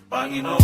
Panginoon.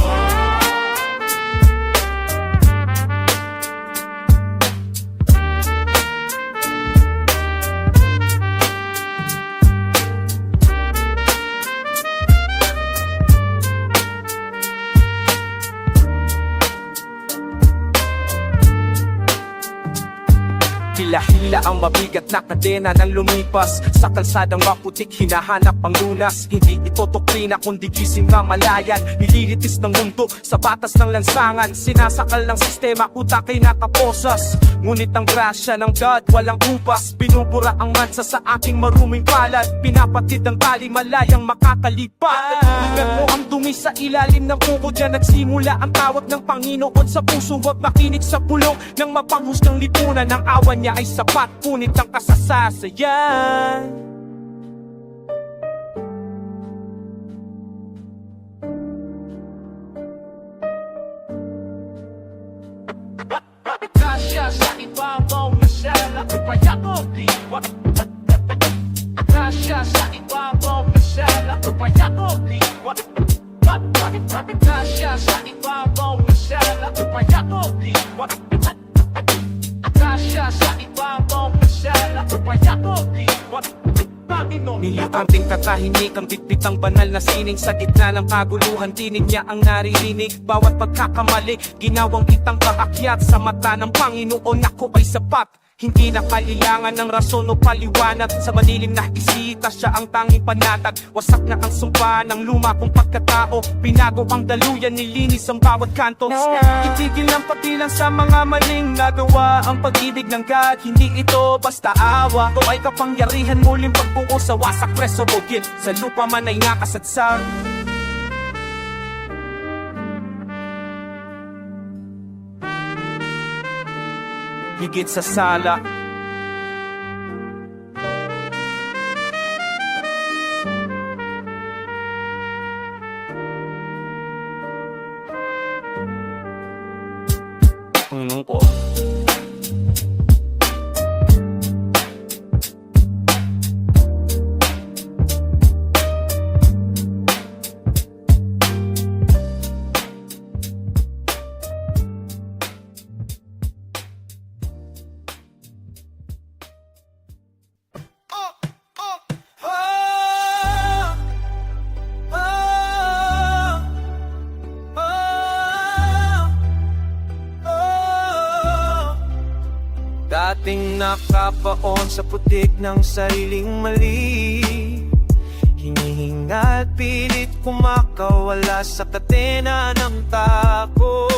Hila-hila ang mabigat na kadena ng lumipas sa kalsadang maputik, hinahanap ang lunas. Hindi ito doktrina kundi gising na malayan. Nililitis ng mundo sa batas ng lansangan. Sinasakal ng sistema, utak ay nataposas. Ngunit ang grasya ng God walang upas. Binubura ang mansa sa aking maruming palad. Pinapatid ang tali malayang makakalipat. Lugar mo ang dumi sa ilalim ng kuko. Diyan nagsimula ang tawag ng Panginoon sa puso. Huwag makinig sa bulong ng mapanghusgang lipunan. Ng awan niya ay sapat, punit ang kasasayan. Kasya sa ibabaw na sala, kaya ko diwa. Kasya sa ibabaw na sala, kaya ko diwa. Kasya sa ibabaw na sala, kaya ko diwa. Kasya sa ibabaw na sala, kaya ko diwa. Nilitanting katahimik ang bitbit ang banal na sining. Sa gitna ng kaguluhan, tinig niya ang naririnig. Bawat pagkakamali, ginawang kitang kaakyat. Sa mata ng Panginoon ako ay sapat. Hindi na kailangan ng rason o paliwanag. Sa madilim na isita siya ang tanging panatag. Wasak na ang sumpa ng luma kong pagkatao. Pinago ang daluyan, nilinis ang bawat kanto. Itigil ng pagbilang sa mga maling nagawa. Ang pag-ibig ng God, hindi ito basta awa. Ito ay kapangyarihan, muling pagbuo sa wasak preso bugin. Sa lupa man ay nakasadsang. Higit sa sala, Panginoon ko. Dating nakapaon sa putik ng sariling mali, hinihinga at pilit kumakawala sa katena ng tako.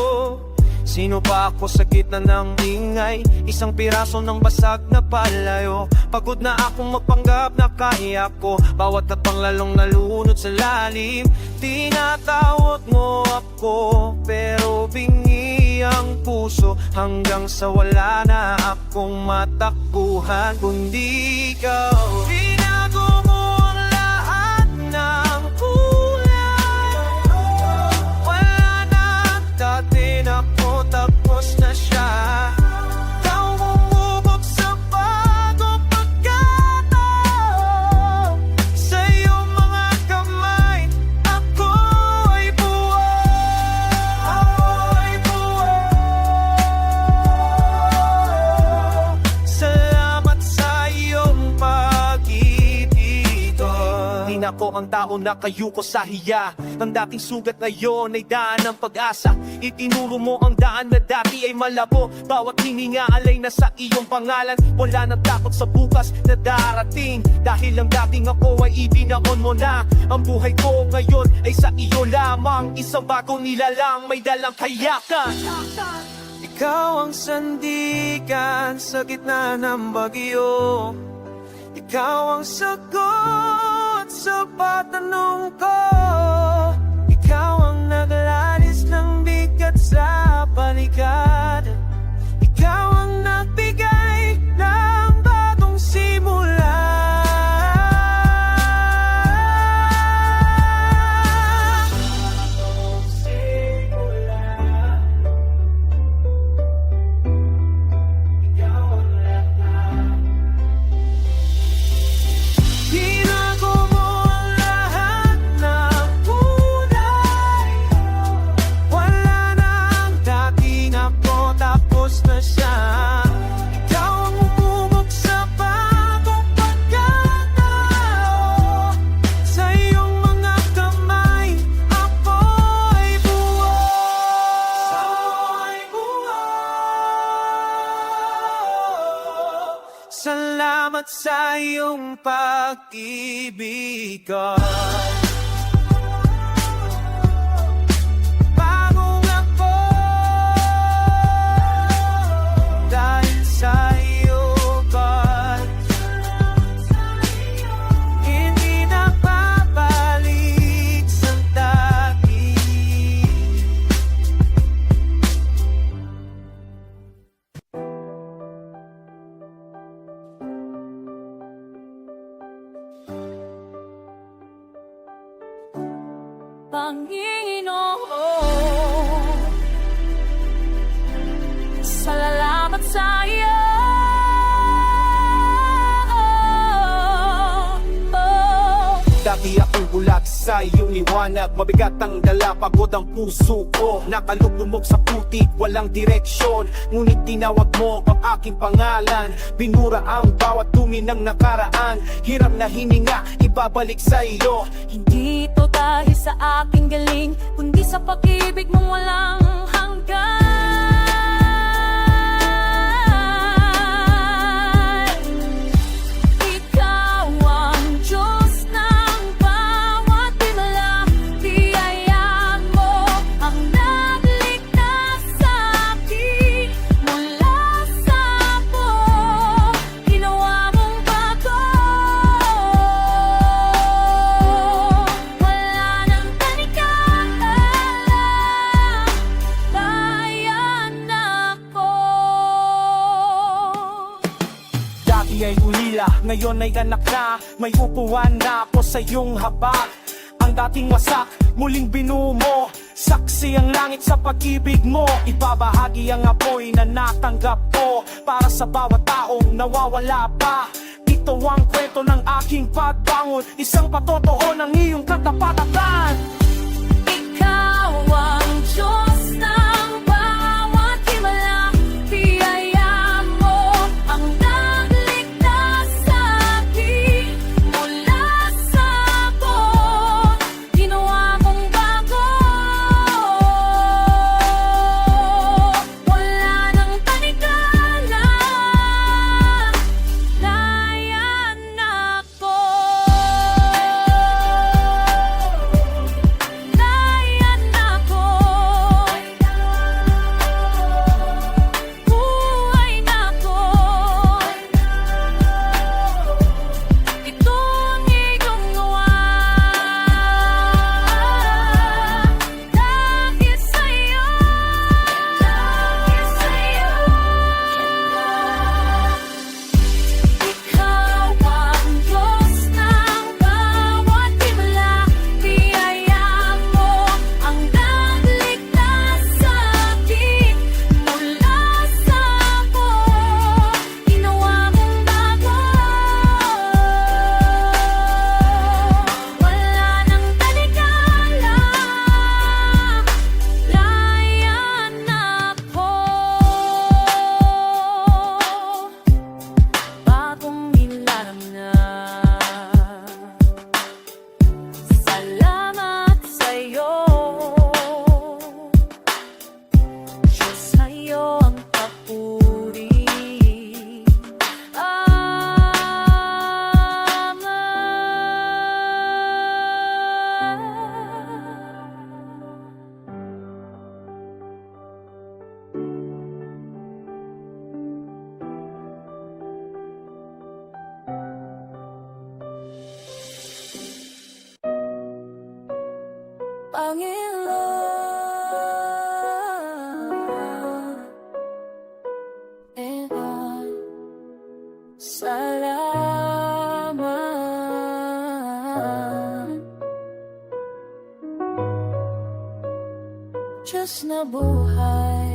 Sino pa ako sa gitna ng ingay, isang piraso ng basag na palayo. Pagod na akong magpanggap na kaya ko, bawat napang lalong nalunod sa lalim. Tinatawag mo ako, pero bingi ang puso, hanggang sa wala na akong matakbuhan kundi ikaw. Binago mo ang lahat ng kulay. Wala na dati na ako, tapos na siya. Ikaw umubog sa bagong pagkatao. Sa iyong mga kamay, ako ay buhay. Salamat sa iyong pag-ibig. Di na ako ang tao na kayuko sa hiya. Ang dating sugat ngayon ay daan ng pag-asa. Itinuro mo ang daan na dati ay malabo. Bawat hininga alay na sa iyong pangalan. Wala nang takot sa bukas na darating, dahil ang dating ako ay ibinaon mo na. Ang buhay ko ngayon ay sa iyo lamang. Isang bagong nilalang, may dalang kayakan. Ikaw ang sandigan sa gitna ng bagyo. Ikaw ang sagot sa patanong ko. Ikaw ang naglalis ng bigat sa paligid. Ikaw ang nagbigay ng bagong simula. Binago mo ang lahat ng kulay. Salamat sa iyong pag-ibig ko. Bagong ako dahil sa iyo God. Hindi na babalik sa dati. Panginoon, salamat sa iyo. Dati akong bulag sa iyong liwanag, mabigat ang dala, pagod ang puso ko. Nakalugumog sa putik, walang direksyon, ngunit tinawag mo ang aking pangalan. Binura ang bawat dumi ng nakaraan, hirap na hininga, ibabalik sa iyo. Hindi ito dahil sa aking galing, kundi sa pag-ibig mong walang hanggan. Ikaw ang Diyos ng bawat himala, biyaya mo ang nagligtas sa akin mula sa po, ginawa mong bago. Wala nang tanikala, bayan ako. Dati ay ulila, ngayon ay anak na, may upuan na ako sa iyong habag. Ang dating wasak, muling binuo mo, saksi ang langit sa pag-ibig mo. Ibabahagi ang apoy na natanggap ko, para sa bawat taong nawawala pa. Ito ang kwento ng aking pagbangon, isang patotoo ng iyong katapatan. Ikaw ang Diyos ng bawat himala, biyaya mo ang nagligtas sa akin mula sa po, ginawa mong bago. Wala nang tanikala, layan ako. Layan ako, buhay na ako. Ito ang iyong gawa, dahil sa'yo, dahil sa'yo. Ikaw ang Diyos ng bawat himala, biyaya mo ang nagligtas sa akin mula sa po, ginawa mong bago. Wala nang talikala, layan ako. Bagong nilalang na. Salamat sa'yo, Diyos, sa'yo ang papuri. Panginoon, salamat, Diyos na buhay.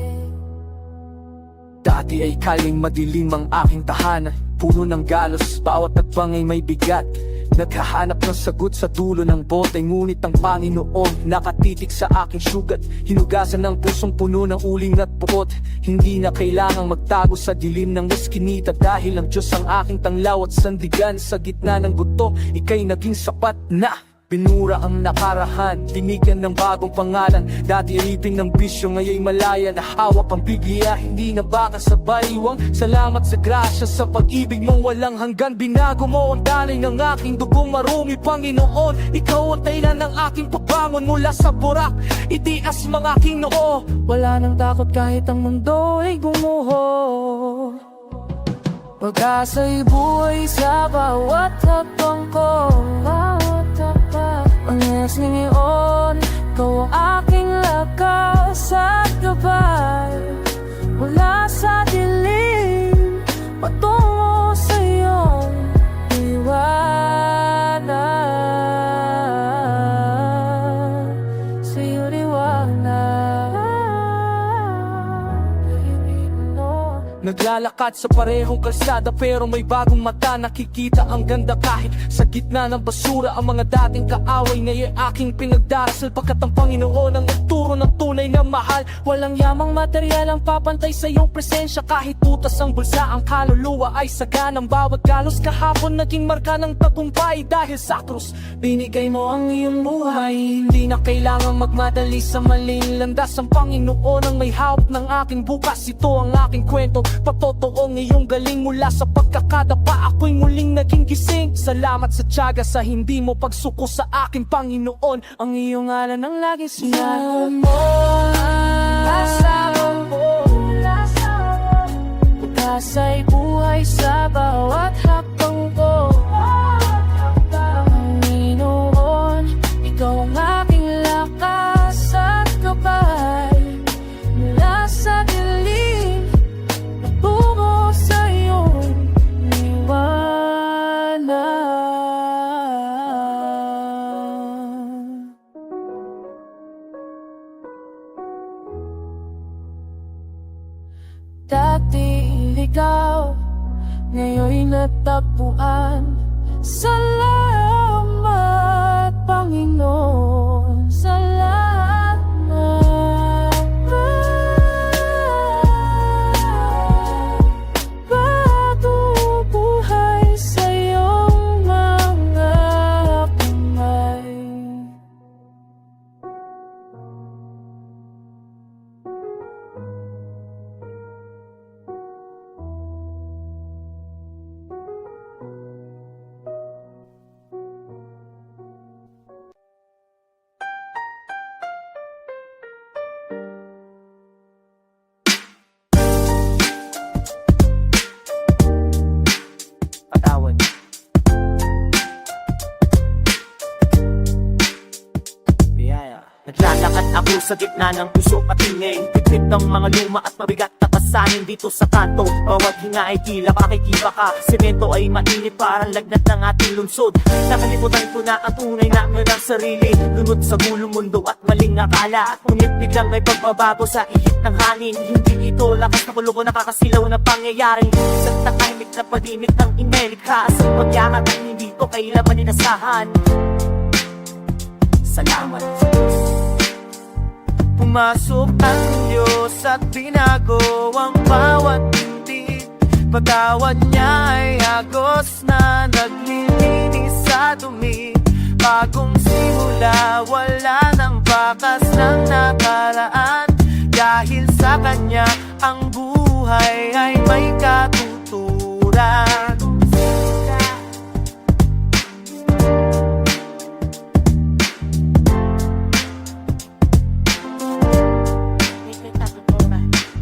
Dati ay kaling madilim ang aking tahanan, puno ng galos, bawat tagpang ay may bigat. Naghahanap ng sagot sa dulo ng bote, ngunit ang Panginoon nakatitik sa aking sugat. Hinugasan ng pusong puno ng uling at pukot. Hindi na kailangang magtago sa dilim ng eskinita, dahil ang Diyos ang aking tanglaw at sandigan. Sa gitna ng guto, ika'y naging sapat na. Pinura ang nakarahan, tinigyan ng bagong pangalan. Dati ipin ng bisyo, ngayon malaya na hawak ang bigya. Hindi na baka sa baliwang, salamat sa grasya, sa pag-ibig mong walang hanggan. Binago mo ang daloy ng aking dugong marumi, Panginoon. Ikaw ang dahilan ng aking pagbangon mula sa burak. Itias mga aking noo, wala nang takot kahit ang mundo ay gumuho. Pag-asa'y buhay sa bawat hakbang ko. Ang yes ngayon, ikaw ang aking lakas at gabay. Mula sa dilim, patungo sa iyong liwanag. Sa iyong liwanag. Naglalakad sa parehong kalsada pero may bagong mata. Nakikita ang ganda kahit sa gitna ng basura. Ang mga dating kaaway ngayon aking pinagdarasal, pagkat ang Panginoon ang nagturo ng tunay na mahal. Walang yamang material ang papantay sa iyong presensya. Kahit putas ang bulsa, ang kaluluwa ay saganang. Bawat galos kahapon naging marka ng tagumpay. Dahil sa krus, binigay mo ang iyong buhay. Hindi na kailangang magmadali sa maling landas. Ang Panginoon ang may hawak ng aking bukas. Ito ang aking kwento, patotoong iyong galing. Mula sa pagkakadapa, ako'y muling naging gising. Salamat sa tiyaga, sa hindi mo pagsuko sa aking Panginoon. Ang iyong ngalan ang laging sinalo mo. Kasama mo, pag-asa'y buhay sa bawat hakbang ko. Panginoon, ikaw ang aking lakas at gabay. Mula sa dilim, patungo sa iyong liwanag. Dati ikaw, ngayon'y natagpuan. Salamat, Panginoon, salamat. Bago buhay sa iyong mga kamay. Patawan. Biyaya. Naglalakad ako sa gitna ng puso at hingin. Bitbit ng mga luma at mabigat na pasanin dito sa kanto. Bawat hinga ay tila pakikiba ka. Semento ay mainit parang lagnat ng ating lungsod. Nakalimutan ko na ang tunay namin ang sarili. Lunod sa gulong mundo at maling akala. At ngunit biglang may pagbabago sa ihip ng hangin. Hindi ito lakas na kulugo nakakasilaw na pangyayaring isang tahimik na padimik ng imelikha. Sa pagyangat ay hindi ito kailaman inasahan. Salamat sa Diyos. Pumasok ang Diyos at binago ang bawat tindig. Patawad niya ay agos na naglilinis sa dumi. Bagong simula, wala nang bakas ng nakaraan. Dahil sa Kanya, ang buhay ay may katuturan.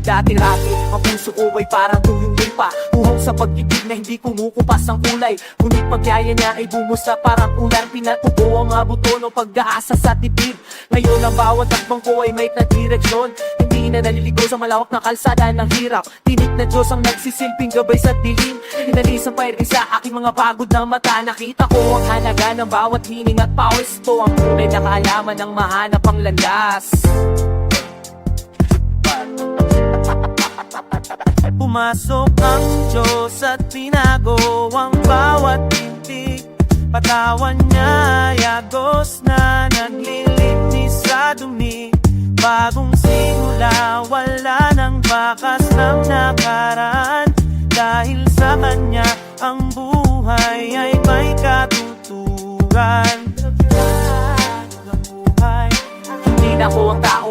Dati-dati, ang puso ko ay parang tuyong lupa. Buhok sa pag-ibig na hindi kumukupas ang kulay. Ngunit pagyaya niya ay bumusa parang ulan. Pinatubo ang mga buto ng pag-aasa sa tibig. Ngayon ang bawat takbang ko ay may direksyon. Hindi na naliligo sa malawak na kalsada ng hirap. Tinik na Diyos ang nagsisilbing gabay sa dilim. Inalisan pa rin sa aking mga pagod na mata. Nakita ko ang halaga ng bawat hining at pawis. Ito ang tunay na kaalaman ng mahanap ang landas. Pumasok ang Diyos at binago ang bawat tindig. Patawan niya ay agos na naglilinis sa dumi. Bagong simula, wala nang bakas ng nakaraan. Dahil sa Kanya, ang buhay ay may katuturan.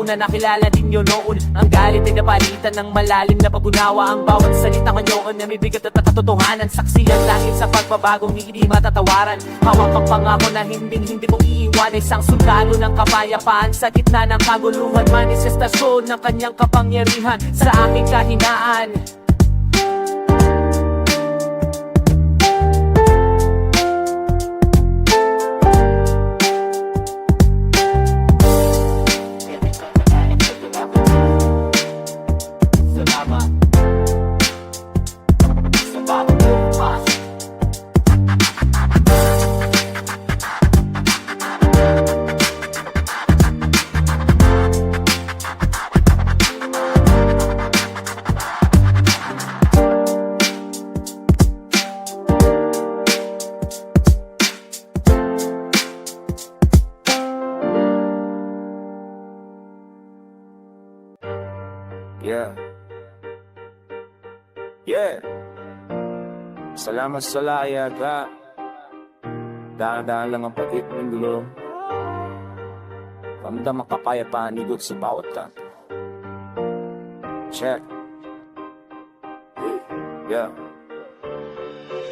na nakilala din yun noon. Ang galit ay napalitan ng malalim na pag-unawa. Ang bawat salita ngayon na may bigat at katotohanan. Saksi ang langit sa pagbabagong hindi matatawaran. Hawak ang pangako na hindi mo iiwan. Isang sundalo ng kapayapaan sa gitna ng kaguluhan. Manifestasyon ng kanyang kapangyarihan sa aming kahinaan. Salamat sa bawat bukas. Yeah. Yeah. Salamat sa layag, ha. Daan-daan lang ang pagit ng gulo. Ramdam ang kapayapaan igot sa bawat kanto. Check. Yeah.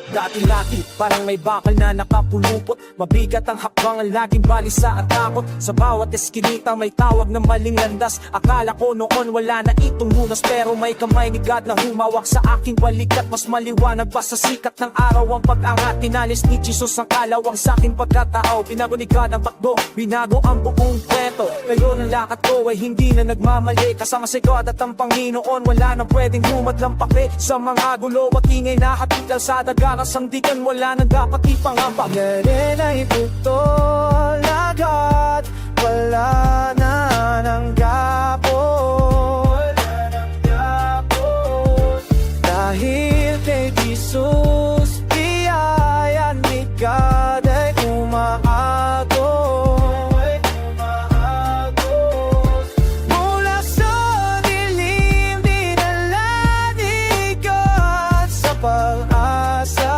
Dati-lati, parang may bakal na nakapulupot. Mabigat ang hakbang, ang laging balisa at takot. Sa bawat eskinita may tawag na maling landas. Akala ko noon wala na itong lunas, pero may kamay ni God na humawak sa aking balikat. Mas maliwanag pa sa sikat ng araw ang pag-angat. Tinalis ni Jesus ang kalawang sa aking pagkatao. Binago ni God ang takbo, binago ang buong kwento. Ngayon ang lakad ko ay hindi na nagmamali. Kasama si God at ang Panginoon, wala nang pwedeng humadlang pakli. Sa mga gulo at ingay na hatikal sa dagat, sandigan wala nang dapat ipangamba. Ngayon ay putol agad, wala na nang gapon. Dahil kay Jesus, biyaya ni God ay umaagos. Mula sa dilim, dinala ni God sa pag-asa.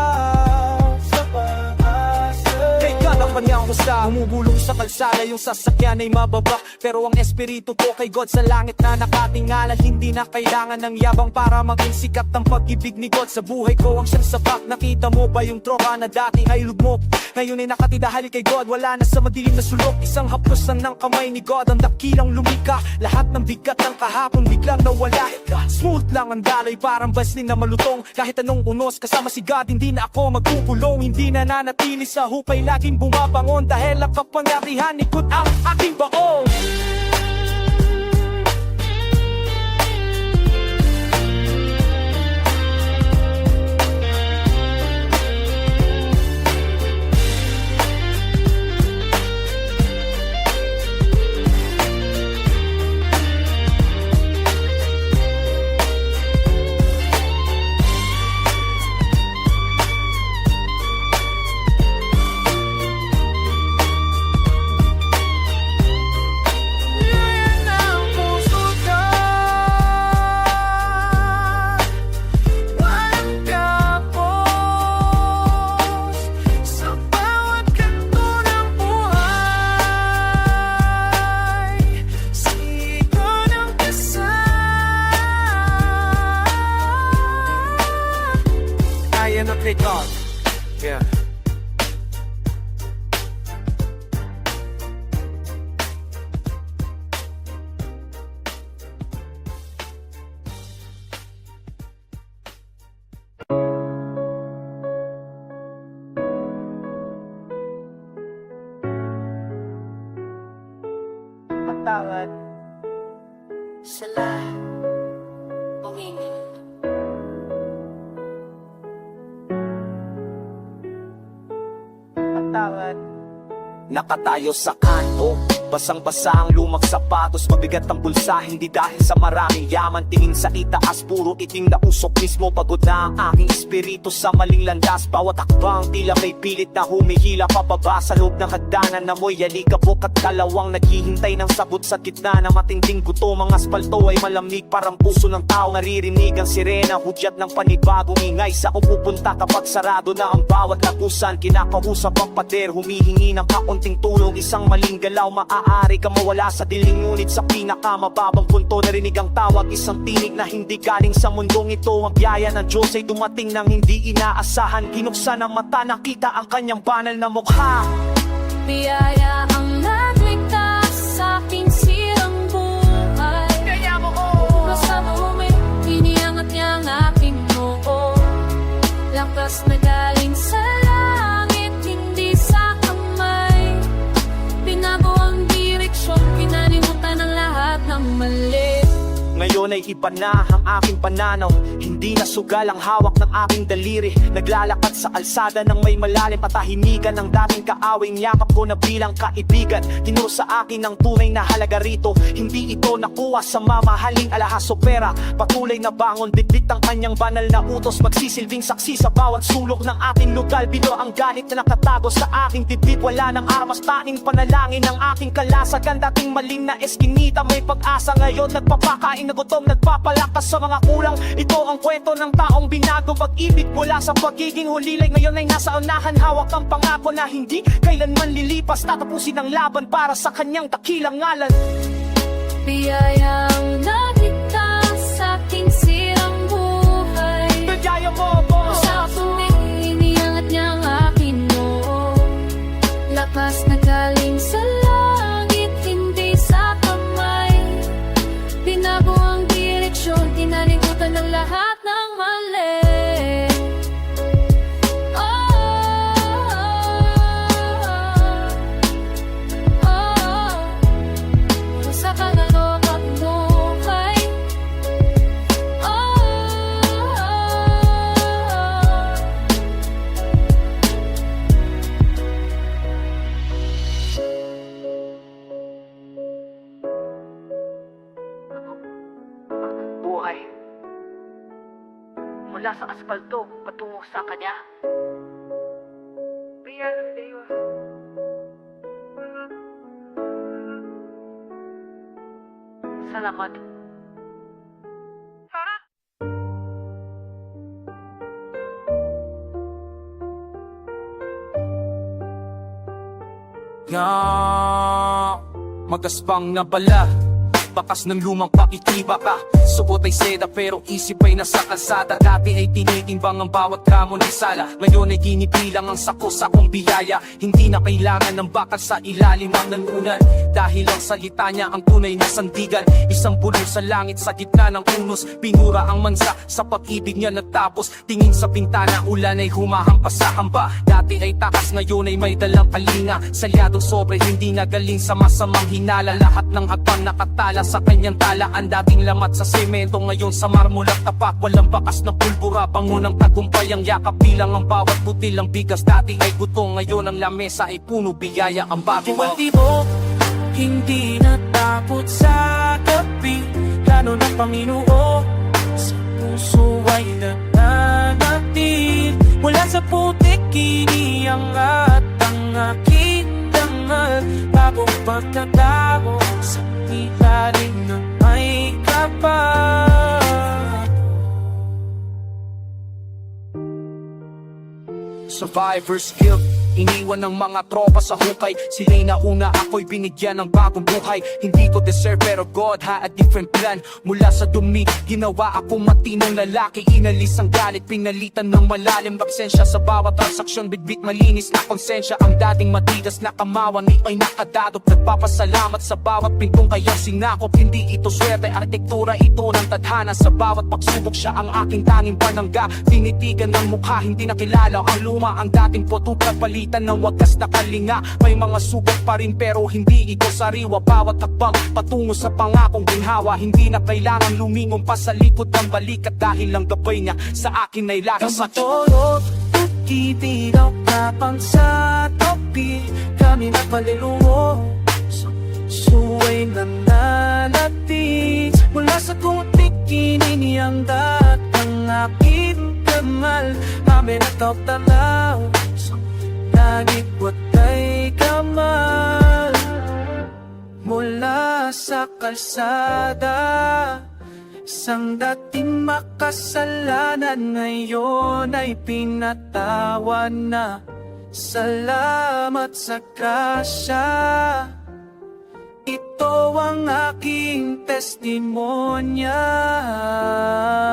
Kay God ang kanyang kusa, humubulong sa kalsada. Yung sasakyan ay mababa, pero ang espiritu ko kay God sa langit na nakatingala. Hindi na kailangan ng yabang para maging sikat ang pag-ibig ni God sa buhay ko. Ang siyang sapat, nakita mo ba yung tropa na dati ay lugmok? Ngayon ay nakatidahali kay God, wala na sa madilim na sulok. Isang haplosan ng kamay ni God, ang dakilang lumika. Lahat ng bigat ng kahapon biglang nawala. Smooth lang ang daloy, parang baslin na malutong. Kahit anong unos, kasama si God, hindi na ako magkukulong. Hindi na nanatili sa hupay, laging bumabangon. Dahil ang kapangyarihan ni God ang aking baon. Kay God. Yeah. Patawad sila humingi. Patawad. Nakatayo sa kanto, basang-basa ang lumang sapatos. Mabigat ang bulsa, hindi dahil sa maraming yaman. Tingin sa itaas, puro iting na usok. Mismo pagod na ang aking espiritu sa maling landas. Bawat akbang tila may pilit na humihila pababa sa loob ng hagdanan. Namoy alikabok at kalawang naghihintay ng sagot sa gitna na matinding gutom. Ang aspalto ay malamig, parang puso ng tao. Naririnig ang sirena, hudyat ng panibagong ingay. Sa pupunta kapag sarado na ang bawat lagusan. Kinakausap ang pader, humihingi ng kaunting tulong. Isang maling galaw, maaari ka mawala sa dilim, ngunit sa pinakamababang punto narinig ang tawag, isang tinig na hindi galing sa mundong ito. Ang biyaya ng Diyos ay dumating nang hindi inaasahan. Kinuksan ang mata, nakita ang kanyang banal na mukha. Biyaya ang nagligtas sa aking sirang buhay. Kaya mo Basta bumit, iniangat niya ang aking noo. Lakas na galing sa langit, hindi sa kamay. Binago ang direksyon, kinalimutan ang lahat ng mali. Ngayon ay iba na ang aking pananaw, hindi na sugal ang hawak ng aking daliri. Naglalakad sa alsada ng may malalim patahimikan ng dating kaawing yakap ko na bilang kaibigan. Tinuro sa akin ang tunay na halaga rito, hindi ito nakuha sa mamahaling alahas o pera. Patuloy na bangon, dikdik ang kanyang banal na utos, magsisilbing saksi sa bawat sulok ng aking lugal. Bino ang ganit na nakatago sa aking dibdib, wala ng armas, tanging panalangin ng aking kalasagan. Dating maling na eskinita, may pag-asa ngayon, nagpapakain na gutom, nagpapalakas sa mga kulang. Ito ang kwento ng taong binago pag-ibig mula sa pagiging hulilay. Ngayon ay nasa unahan, hawak ang pangako na hindi kailanman lilipas. Tatapusin ang laban para sa kanyang dakilang ngalan. Biyayang nagligtas sa aking sirang buhay. Bigaya mo po Sa tuwing iniangat niya ang aking noo. Lakas na galing sa langit, hindi sa kamay. Binago ang direksyon, kinalimutan ang lahat ng mali. Oh, oh, oh. Sa kalaro at buhay. Oh, oh, buhay mula sa asfalto patungo sa kanya. Salamat. Magaspang na bala, bakas ng lumang pakitiba ka. Suot ay seda pero isip ay nasa kalsada. Dati ay tinitimbang ang bawat gramo ng sala, ngayon ay ginibilang ang sakos-sakong biyaya. Hindi na kailangan ng bakal sa ilalim ng nanunan, dahil ang salita niya ang tunay na sandigan. Isang bulong sa langit sa gitna ng unos, pinura ang mansa sa pag-ibig niya natapos. Tingin sa bintana, ulan ay humahampas sa hamba. Dati ay takas, ngayon ay may dalang kalinga. Salyadong sobre, hindi na galing sa masamang hinala. Lahat ng hakbang nakatala sa kanyang tala. Ang dating lamat sa semento, ngayon sa marmol at tapak. Walang bakas na pulbura, pangunang tagumpay ang yakap. Bilang ang bawat butil ang bigas, dati ay guto, ngayon ang lamesa ay puno biyaya. Ang bago mo hindi natakot sa gabi, plano ng Panginoon sa puso ay nananatil. Mula sa putik iniangat ang aking dangal, bagong pagkatao sa ilalim na may kapal. Survivor's guilt, iniwan ng mga tropa sa hukay. Sila'y nauna, ako'y binigyan ng bagong buhay. Hindi ko deserve pero God had a different plan. Mula sa dumi, ginawa akong matinong lalaki. Inalis ang galit, pinalitan ng malalim. Absensya sa bawat transaksyon, bitbit malinis na konsensya. Ang dating matigas na kamawan, ay nakadadop. Nagpapasalamat sa bawat pintong kayang sinakop. Hindi ito swerte, arkitektura ito ng tadhana. Sa bawat pagsubok siya ang aking tanging panangga. Tinitigan ng mukha, hindi nakilala ang luma. Ang dating potupag palitan ng wagas na kalinga. May mga sugat pa rin pero hindi ito sariwa. Bawat hakbang patungo sa pangakong ginhawa, hindi na kailangan lumingon pa sa likod ng balikat. Dahil ang gabay niya sa akin ay lakas at Kamatulog, titigaw kapang sa topi. Kami na palilungo, suway nananatid. Mula sa tutik, kininianggat ang aking kamal. Kami na tanaw, nagigwat kay kamal. Mula sa kalsada, isang dating makasalanan, ngayon ay pinatawan na. Salamat sa grasya, Ito ang aking testimonya,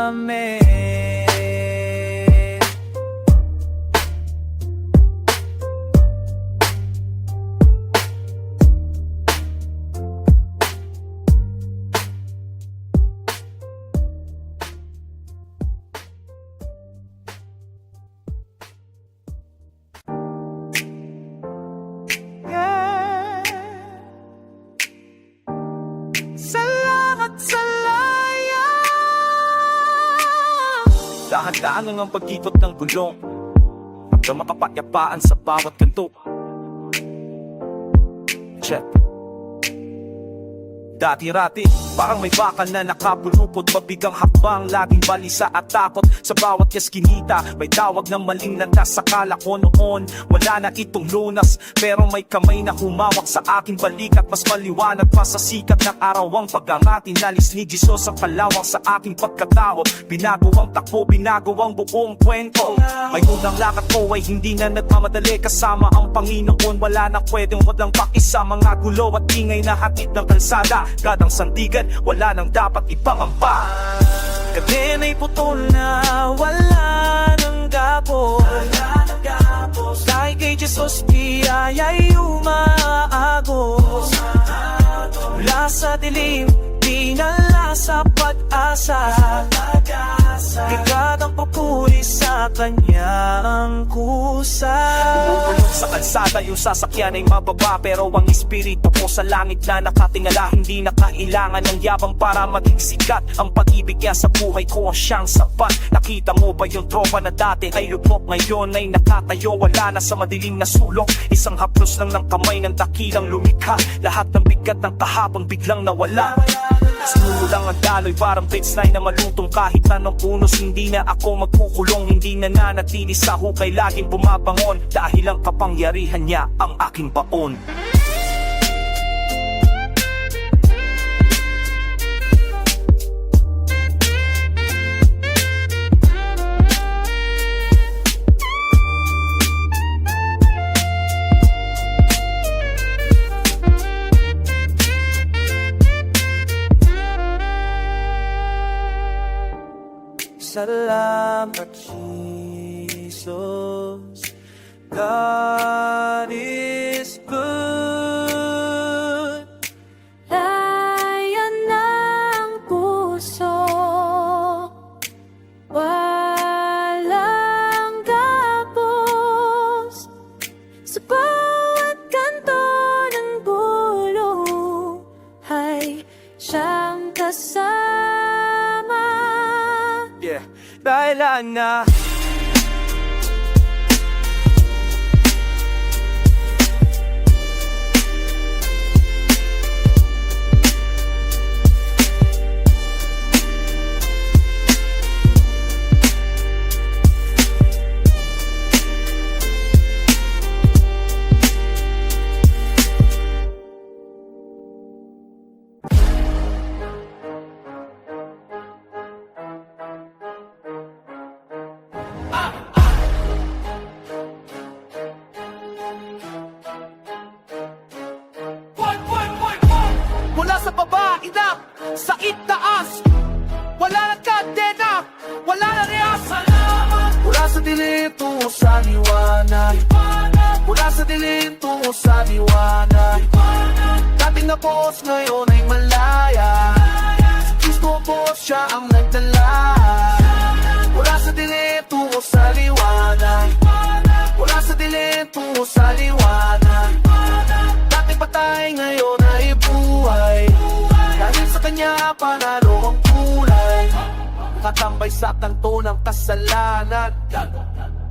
amen. Salamat sa laya. Dahan-dahan ang pag-ikot ng gulong hanggang makapayapaan sa bawat kanto. Check. Dati-rati, parang may bakal na nakapulupot, mabigang hakbang, laging balisa at takot. Sa bawat eskinita, may tawag ng maling landas. Sakala ko noon, wala na itong lunas, pero may kamay na humawak sa aking balikat. Mas maliwanag pa sa sikat ng araw ang pag-angati. Nalis ni Jesus ang kalawang sa aking pagkatao. Binago ang takbo, binago ang buong kwento. May unang lakad ko ay hindi na nagmamadali. Kasama ang Panginoon, wala na pwedeng walang pakisa. Mga gulo at ingay na hatid ng kalsada, gadang sandigan, wala nang dapat ipangamba. Kadena'y putol na wala nang gapos. Dahil kay Jesus biyaya'y umaagos. Mula sa dilim, dinala sa pag-asa. Bigat ang papuri sa kanyang kusa. Sa kalsada yung sasakyan ay mababa, pero ang espiritu ko sa langit na nakatingala. Hindi na kailangan ng yabang para maging sikat. Ang pag-ibig niya sa buhay ko ang siyang sapat. Nakita mo ba yung tropa na dati ay lupok, ngayon ay nakatayo, wala na sa madilim na sulok. Isang haplos lang ng kamay ng dakilang lumikha. Lahat ng bigat ng kahapon biglang nawala. Sulo lang ang daloy, parang baseline na malutong. Kahit anong unos, hindi na ako magkukulong. Hindi na nanatili sa hukay, laging bumabangon. Dahil ang kapangyarihan niya ang aking baon. Salamat, Jesus. God is good. Laya ng puso, walang gapos. Sa bawat kanto ng buhay, siyang kasama. Dahilan na mula sa baba, inap, sa itaas. Wala na kadena, wala na reas. Mula sa dilim tungo sa liwanag. Mula sa dilim tungo sa liwanag. Dating na boss, ngayon ay malaya. Kristo boss, siya ang nagdala. Mula sa dilim tungo sa liwanag. Mula sa dilim tungo sa liwanag. Dating patay, ngayon ay buhay. Dahil sa kanya panalo ang kulay. Nakatambay sa kanto ng kasalanan.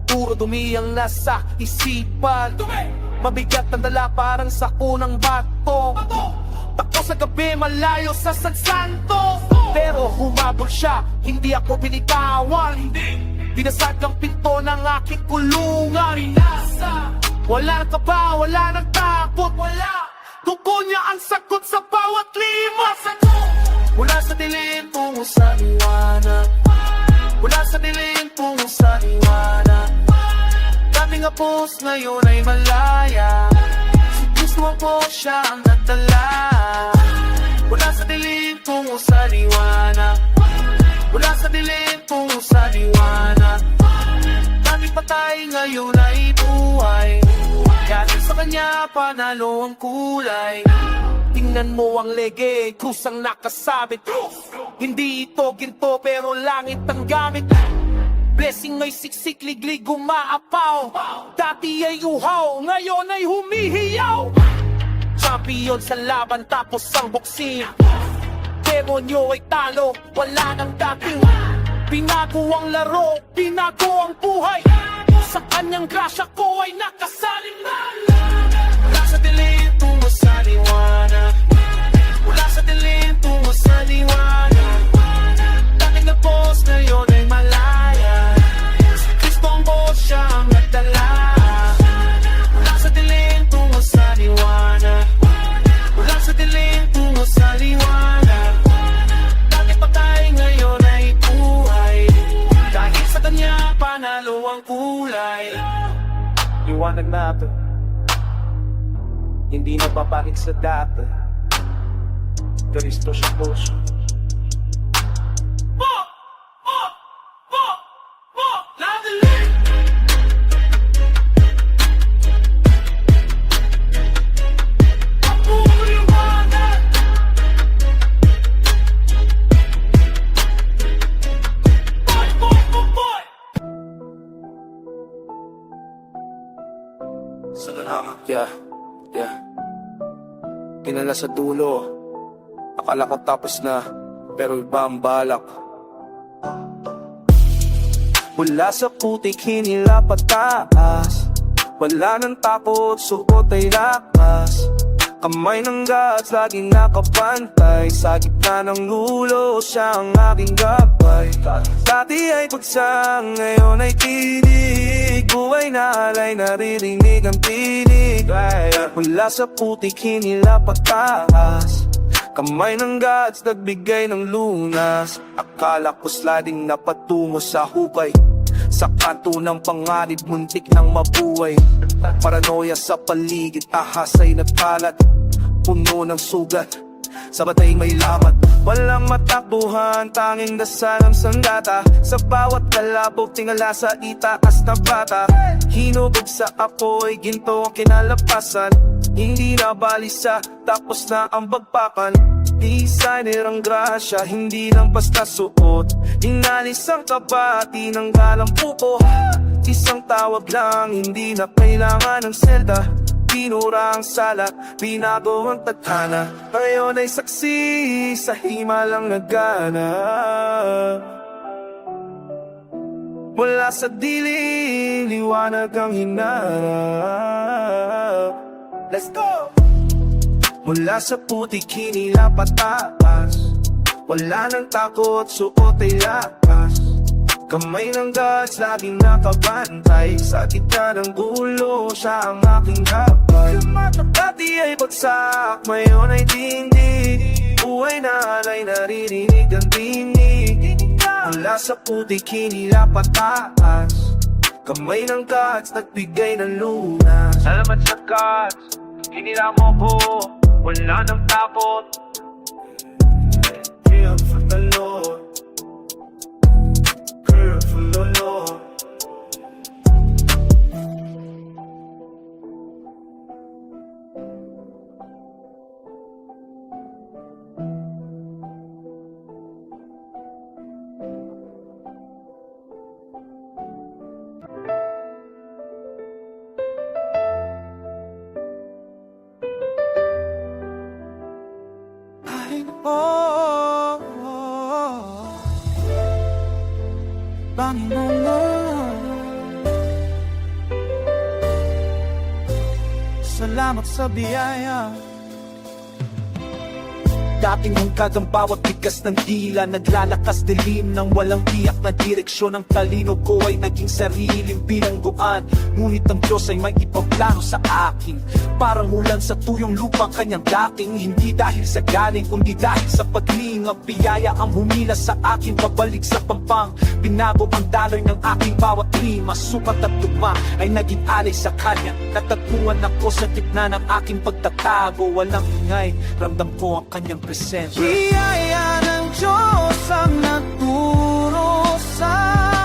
Puro dumi ang nasa isipan. Mabigat ang dala parang sako ng bato. Takbo sa gabi malayo sa San Santo. Pero humabol siya, hindi ako binitawan. Binasag ang pinto ng aking kulungan. Wala ka ba? Wala nang takot? Wala. Dugo niya ang sagot sa bawat lima. Mula sa dilim tungo sa liwanag. Mula sa dilim tungo sa liwanag. Daming apos ngayon ay malaya. Si Gusto ko siya ang nagdala mula sa dilim tungo sa liwanag, mula sa dilim tungo sa liwanag. Dati patay, ngayon ay buhay, galing sa kanya panalo ang kulay. Tingnan mo ang lege, kusang nakasabit. Hindi ito ginto pero langit ang gamit. Blessing ay siksik, liglig, umaapaw. Dati ay uhaw, ngayon ay humihiyaw. Champion sa laban tapos ang boxing. Demonyo ay talo, wala nang dating. Binago ang laro, binago ang buhay. Sa kanyang grasya ko ay nakasalim na. Mula sa dilim tungo sa liwanag, mula sa dilim tungo sa liwanag. Dating nagpos, ngayon ay malaya. Si Kristo ang Diyos, siya ang nagdala. Mula sa dilim tungo sa liwanag, mula sa dilim tungo sa liwanag. Dati patay, ngayon ay buhay, dahil sa kanya panalo ang kulay. Liwanag natin, hindi na babalik sa dati. Kristo siya puso. Yeah. Pinala sa dulo. Akala ko tapos na, pero iba ang balak. Mula sa putik hinila pataas, wala nang takot, suot ay lakas. Kamay ng gods, laging nakapantay. Sa gitna ng lulo, siya ang aking gabay. Dati ay pagsang, ngayon ay tinig. Buhay na alay, naririnig ang tinig. Mula sa putik hinila pataas, kamay ng gods, nagbigay ng lunas. Akala ko sliding na patungo sa hukay, sa kanto ng panganib, muntik ng mabuhay. Paranoia sa paligid, ahasay nagkalat, puno ng sugat, sa batay may lamat. Walang matakbuhan, tanging dasal ang sandata. Sa bawat kalabog, tingala sa itaas na bata. Hinubog sa apoy, ginto ang kinalapasan. Hindi na balisa, tapos na ang bagpakan. Designer ang grasya, hindi lang basta suot. Inalis ang kabati ng galang puko. Isang tawag lang, hindi na kailangan ng selda. Pinura ang sala, binago ang tadhana. Ngayon ay saksi, sa himalang nagana. Mula sa dilim, liwanag ang hinarap. Let's go! Mula sa putik hinila pataas, wala nang takot, suot ay lakas. Kamay ng gods, laging nakabantay. Sa gitna ng gulo, siya ang aking gabay. Dati ay bagsak, ngayon ay tindig. Buhay na alay, naririnig ang tinig. Mula sa putik hinila pataas, kamay ng gods, nagbigay ng lunas. Salamat sa gods, hinila mo ko, wala nang takot. Give for the Lord, give for the Lord. Panginoon, salamat sa biyaya. dating hungkag ang bawat bigas ng dila. Naglalakas dilim ng walang tiyak na direksyon. Ang talino ko ay naging sariling bilangguan. Ngunit ang Diyos ay may ibang plano sa akin. Parang ulan sa tuyong lupang kanyang dating. Hindi dahil sa galing, kundi dahil sa paglinga. Biyaya ang humila sa akin, pabalik sa pampang. Binago ang daloy ng aking bawat lima. Sukat at tugma ay naging alay sa kanya. Natagpuan ako sa gitna ng aking pagtatago. Walang ingay, ramdam ko ang kanyang presensya. Biyaya ng Diyos ang nagturo sa akin.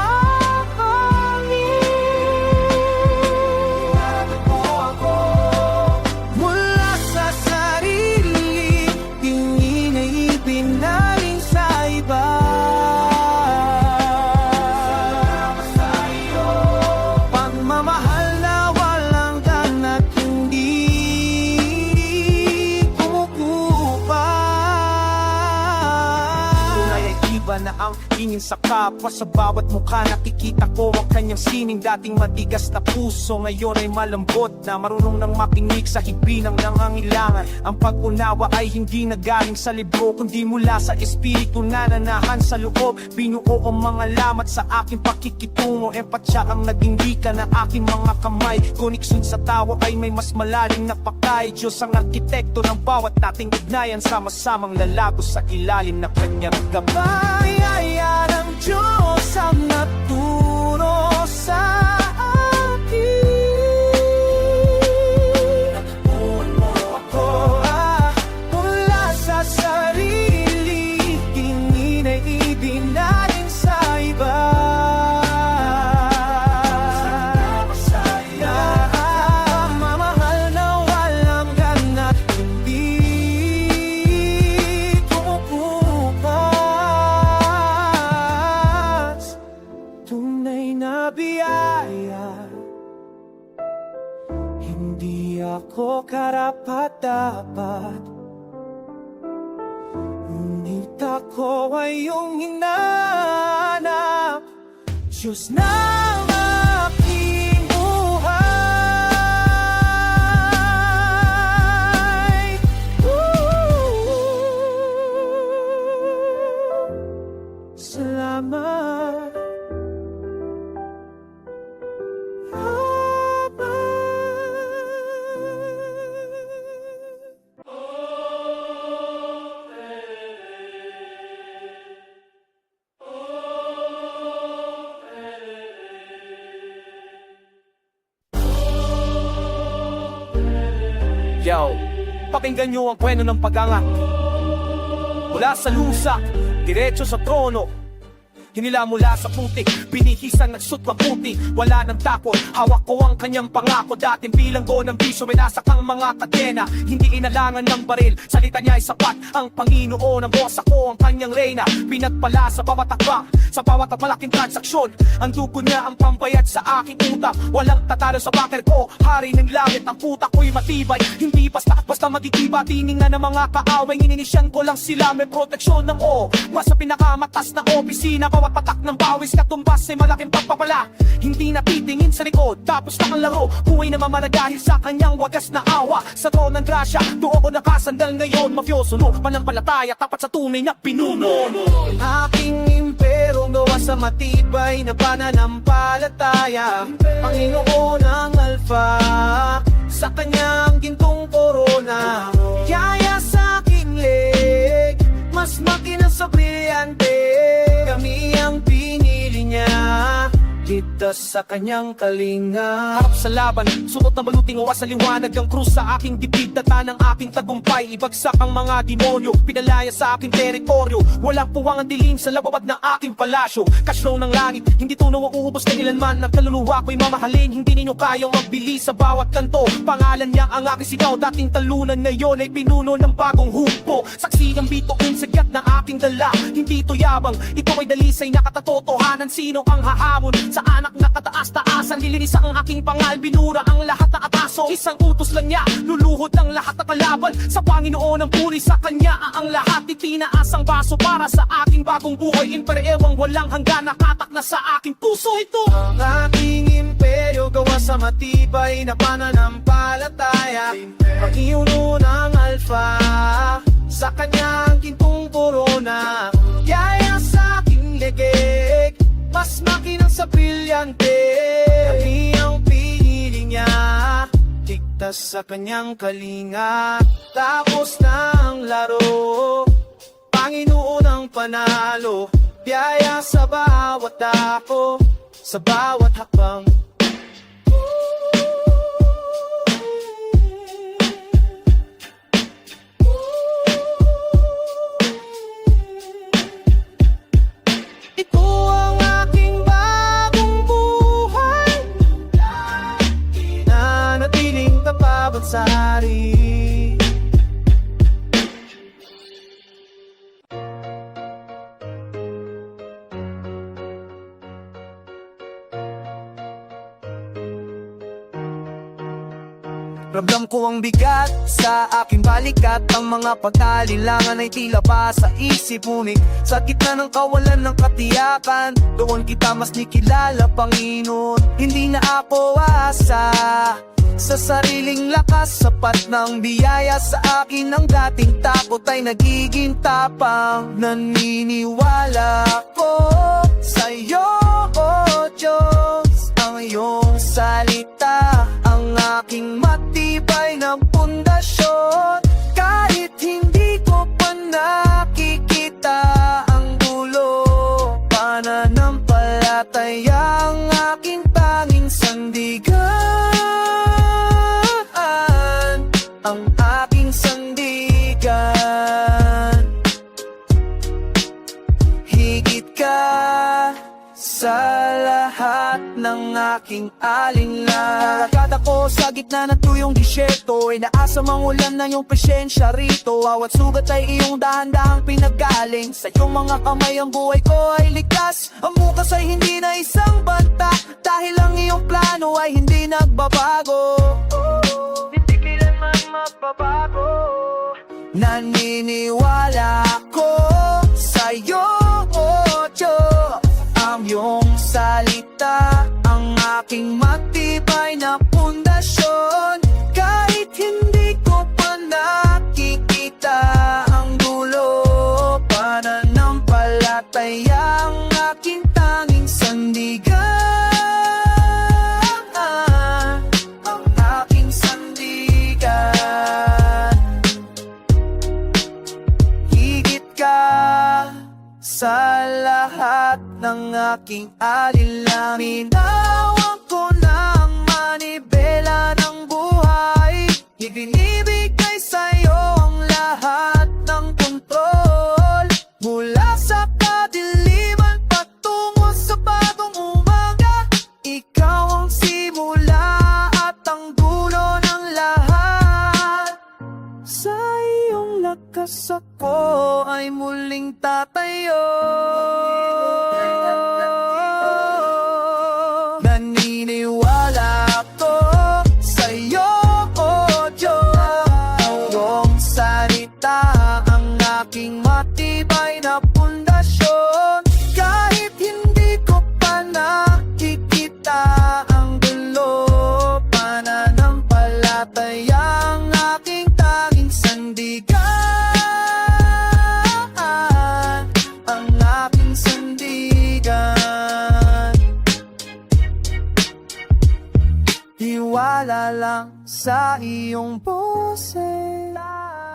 Mula sa sarili, tingin ay ibinaling sa iba. Pagmamahal na walang ganat, hindi tunay ay iba na ang tingin sa kapwa. Sa bawat mukha nakikita ko ang kanyang sining. Dating matigas na puso, ngayon ay malambot na. Marunong nang makinig sa higbi ng nangangailangan. Ang pag-unawa ay hindi nagaling sa libro, kundi mula sa espiritu na nanahan sa loob. Binuo ang mga lamat sa aking pakikitungo. Empatya ang naging wika ng aking mga kamay. Koneksyon sa tawa ay may mas malalim na pakay. Diyos ang arkitekto ng bawat nating ugnayan. Sama-samang lalago sa ilalim na kanyang gabay. Biyaya ng Diyos ang nagturo sa akin. Mula sa sarili, tingin ay ibinaling sa iba. Mamahal na walang ganat, hindi kumukupas. Tunay na biyaya, hindi ako karapat-dapat. Ngunit ako ay iyong hinanap, Diyos ng aking buhay. Salamat. Yo, pakinggan nyo ang kwento ng pag-angat. Mula sa lusa, diretso sa trono. Hinila mula sa putik, binihisan nagsut mabuti. Wala nang takot, hawak ko ang kanyang pangako. Dating bilang ko ng bisyo, may nasa kang mga kadena. Hindi inalangan ng baril, salita niya ay sapat. Ang Panginoon ang boss, ako ang kanyang reyna. Pinagpala sa bawat akbang, sa bawat malaking transaksyon. Ang dugo niya ang pambayad sa aking utang. Walang tatalo sa backer ko, hari ng langit. Ang puta ko'y matibay, hindi basta magkikiba. Tiningnan ng mga kaaway, ininisyan ko lang sila. May proteksyon ng mas sa pinakamatas na opisina. Bawat patak ng bawis katumbas ay malaking pagpapala. Hindi natitingin sa likod, tapos na ang laro. Buhay na mamaragahil sa kanyang wagas na awa. Sa trono ng grasya, doon ko nakasandal ngayon. Mafioso no, panampalataya, tapat sa tunay na pinuno. Aking impero gawa sa matibay na pananampalataya. Panginoon ang Alpha, sa kanyang gintong korona. Yaya sa aking leg, mas makina sa brillante. Kami ang pinili niya, dito sa kanyang kalinga. Harap sa laban, suot na baluting uwas sa liwanag. Ang krus sa aking dibdib, data ng aking tagumpay. Ibagsak ang mga demonyo, pinalaya sa aking teritoryo. Walang puwang ang dilim sa lababad ng aking palasyo. Cashflow ng langit, hindi tunaw ang uubos na ilanman. Ang kaluluwa ko'y mamahalin, hindi ninyo kayang magbili sa bawat kanto. Pangalan niya ang aking sigaw, dating talunan ngayon ay pinuno ng bagong hukbo. Saksi ang bituin sa giyat na aking dala. Hindi to yabang, ito ay dalisay na katatotohanan. Sino ang hahamon sa anak na kataas-taasan? Lilinis ang aking pangal, binura ang lahat na ataso. Isang utos lang niya, luluhod ang lahat na kalaban. Sa Panginoon ang puri, sa kanya ang lahat. Itinaas ang baso para sa aking bagong buhay. Imperewang walang hanggan, nakatak na sa aking puso ito. Ang aking imperyo gawa sa matibay na pananampalataya. Panginoon ang Alpha, sa kanyang gintong corona. Yaya sa aking legeg, mas makinang sa brilyante. Kami ang pinili niya, tigtas sa kanyang kalinga. Tapos na ang laro, Panginoon ang panalo. Biyaya sa bawat dako, sa bawat hakbang. Ito ang aking bagong buhay, nanatiling tapabansari. Ramdam ko ang bigat sa aking balikat. Ang mga pag-alilangan ay tila pa sa isip. Ngunit sa gitna ng kawalan ng katiyakan, doon kita mas nikilala, Panginoon. Hindi na ako asa sa sariling lakas, sapat ng biyaya sa akin. Ang dating takot ay nagiging tapang. Naniniwala ko sa'yo, oh Diyos. Ang iyong salita ang aking matibay na pundasyon. Kahit hindi ko pa nakikita ang dulo, pananampalataya ang aking tanging sandigan. Ang aking sandigan, higit ka sa lahat ng aking alinlan. Nakakad ako sa gitna ng tuyong disyerto, ay naasa mangulan na yung presensya rito. Bawat sugat ay iyong dahan-dahang pinagaling. Sa iyong mga kamay ang buhay ko ay ligtas. Ang bukas ay hindi na isang banta, dahil ang iyong plano ay hindi nagbabago. Hindi kailanman magbabago. Naniniwala ko sa'yo, oh Diyos. Ang iyong salita ang aking matibay na pundasyon. Kahit hindi ko pa nakikita ang dulo, pananampalataya ang aking tanging sandigan. Ang aking sandigan, higit ka sa lahat ng aking alinlangan. Tinawag ko na ang manibela ng buhay, ibinibigay sa'yo ang lahat ng kontrol. Mula sa kadiliman patungo sa bagong umaga, ikaw ang simula at ang dulo ng lahat. Sa iyong lakas ako ay muling tatayo. Naniniwala ako sa'yo, oh Diyos. Ang iyong salita ang aking matibay na pundasyon. Kahit hindi ko pa nakikita ang dulo, pananampalataya ang aking tanging sandigan. Ang aking sandigan, tiwala lang sa iyong boses.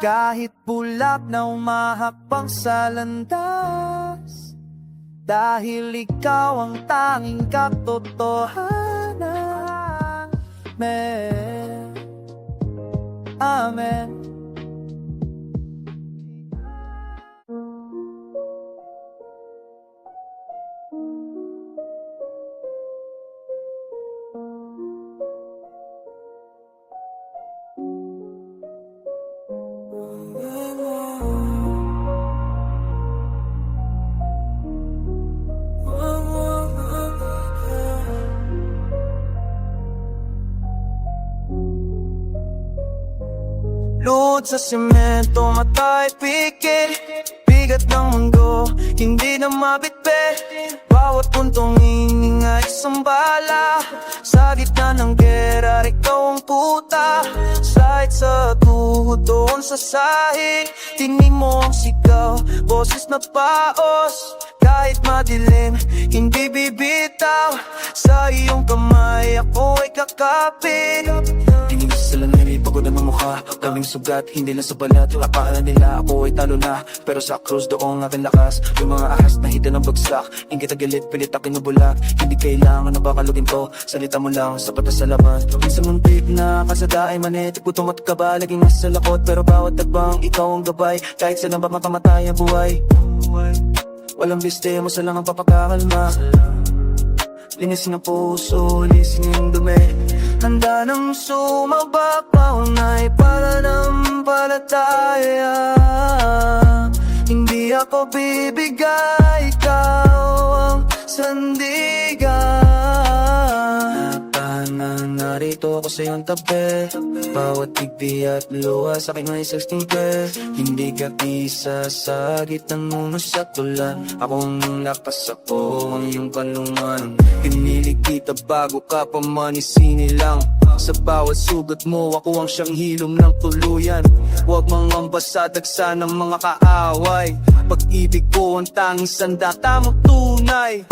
Kahit bulak na umahakbang sa landas, dahil ikaw ang tanging katotohanan. Amen, amen. Luhod sa semento, matay pikit. Bigat ng mundo, hindi na mabitbit. Bawat puntong hininga isang bala. Sa gitna ng gera, nangyari, ikaw ang puta. Slide sa tuhod doon sa sahig, tingin mo ang sigaw, boses na paos. Kahit madilim, hindi bibitaw. Sa iyong kamay, ako ay kakapit. Tingin ko sa salamin, pagod ang mga mukha. Daming sugat, hindi lang sa balat. Akala nila ako ay talo na, pero sa krus doon ang aking lakas. Yung mga ahas na hida ng bagsak, ingit at galit, pilit aking nabulak. Hindi kailangan na bakalugin to, salita mo lang, sapat na sa laman. Minsan muntik na kasada ay manit, gutom at kaba, laging nasa lakot. Pero bawat tagbang, ikaw ang gabay, kahit saan ba makamatay ang buhay. Walang bistemo, sa lang ang papakakalma. Linis ng puso, lisin yung dumi. Handa nang sumabak, paunay para ng palataya. Hindi ako bibigay, ikaw ang sandigan. Narito ako sa iyong tabi, bawat tigbi at luha sa aking may 16 pes. Hindi ka isa sa gitang muno sa tulan. Akong lakas, ako ang iyong kalungan. Pinilig kita bago ka pa manisinilang. Sa bawat sugat mo, ako ang siyang hilom ng tuluyan. Huwag mangamba sa dagsa ng mga kaaway. Pag-ibig ko ang tanging sandata mo tunay.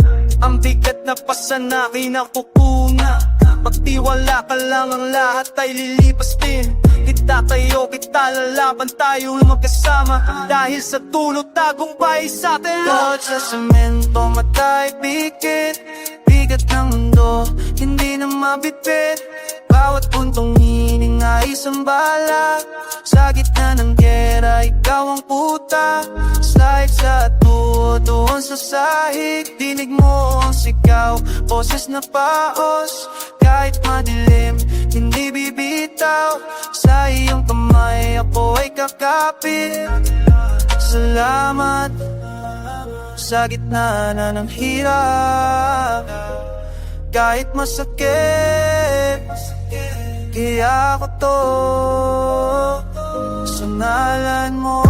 Ang bigat na pasanaki na kukuna. Pagtiwala ka lang, ang lahat ay lilipas din. Kita tayo, kita lalaban, tayo magkasama. Dahil sa dulo, tagumpay sa atin. Lord sa semento, matay pikit. Bigat ng mundo, hindi na mabitbit. Bawat puntong hining ay isang bala. Sa gitna ng gera, ikaw ang puta. Slide sa tuhod doon sa sahig, dinig mo ang sigaw, boses na paos. Kahit madilim, hindi bibitaw. Sa iyong kamay, ako ay kakapit. Salamat sa gitna na ng hirap. Kahit masakit, kaya ako to sa ngalan mo.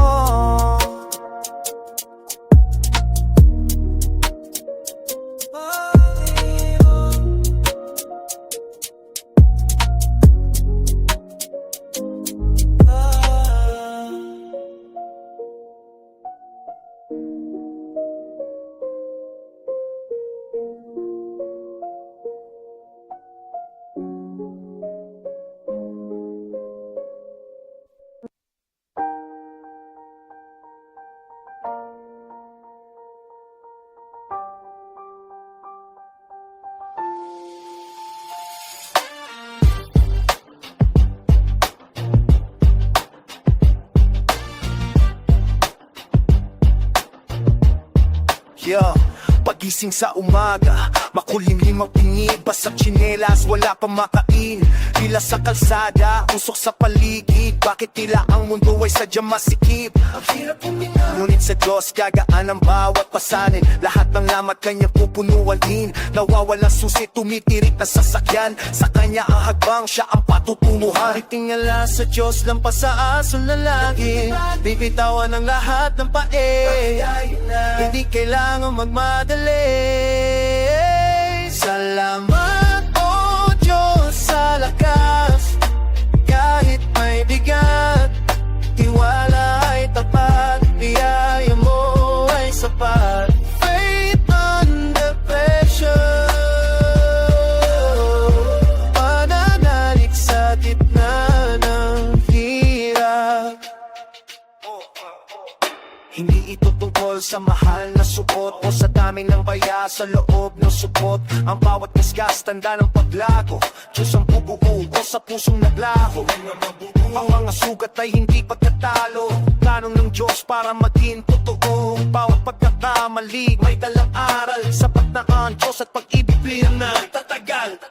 Yeah, pagising sa umaga, makulimlim ang pingi, basag tsinelas, wala pa makain. Tila sa kalsada, usok sa paligid. Bakit tila ang mundo ay sadyang masikip? Ang hirap huminga, ngunit sa Diyos gagaan ang bawat pasanin. Lahat ng lamat kanya pupunuan din. Nawawalang susi, tumitirik na sasakyan. Sa kanya ang hagbang, siya ang patutunguhan. Itingala sa Diyos lang pa sa asol na lagi. Bibitawan ang lahat ng pae. Hindi kailangan magmadali. Salamat o Diyos sa lakas. Kahit may bigat, tiwala ay tapat. Biyaya mo ay sapat. Faith under pressure. Pananalig sa gitna ng hirap. Hindi ito tungkol sa mahal na suot o sa dami ng baya sa loob ng supot. Ang bawat disgas, tanda ng paglago. Diyos ang bubuo o sa pusong naglaho. Ang mga sugat ay hindi pagkatalo. Planong ng Diyos para maging totoo. Bawat pagkakamali may dalang aral. Sapat na ang Diyos at pag-ibig bilang na tatagal.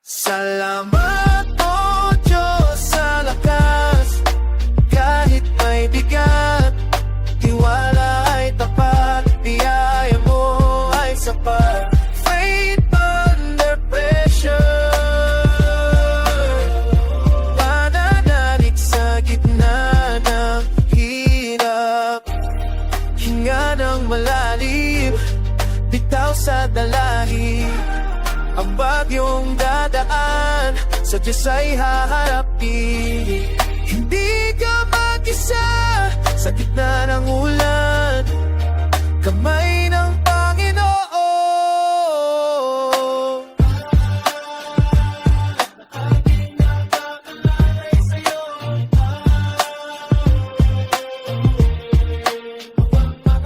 Salamat o Diyos sa lakas. Kahit may bigat, tiwala ay tapat. Biyaya mo ay sapat. Faith under pressure. Pananalig sa gitna ng hirap. Hinga ng malalim, bitaw sa dalahi. Ang bagyong dadaan sa Diyos ay haharapin. Hindi ka mag-isa sa gitna ng ulan, kamay ng Panginoon.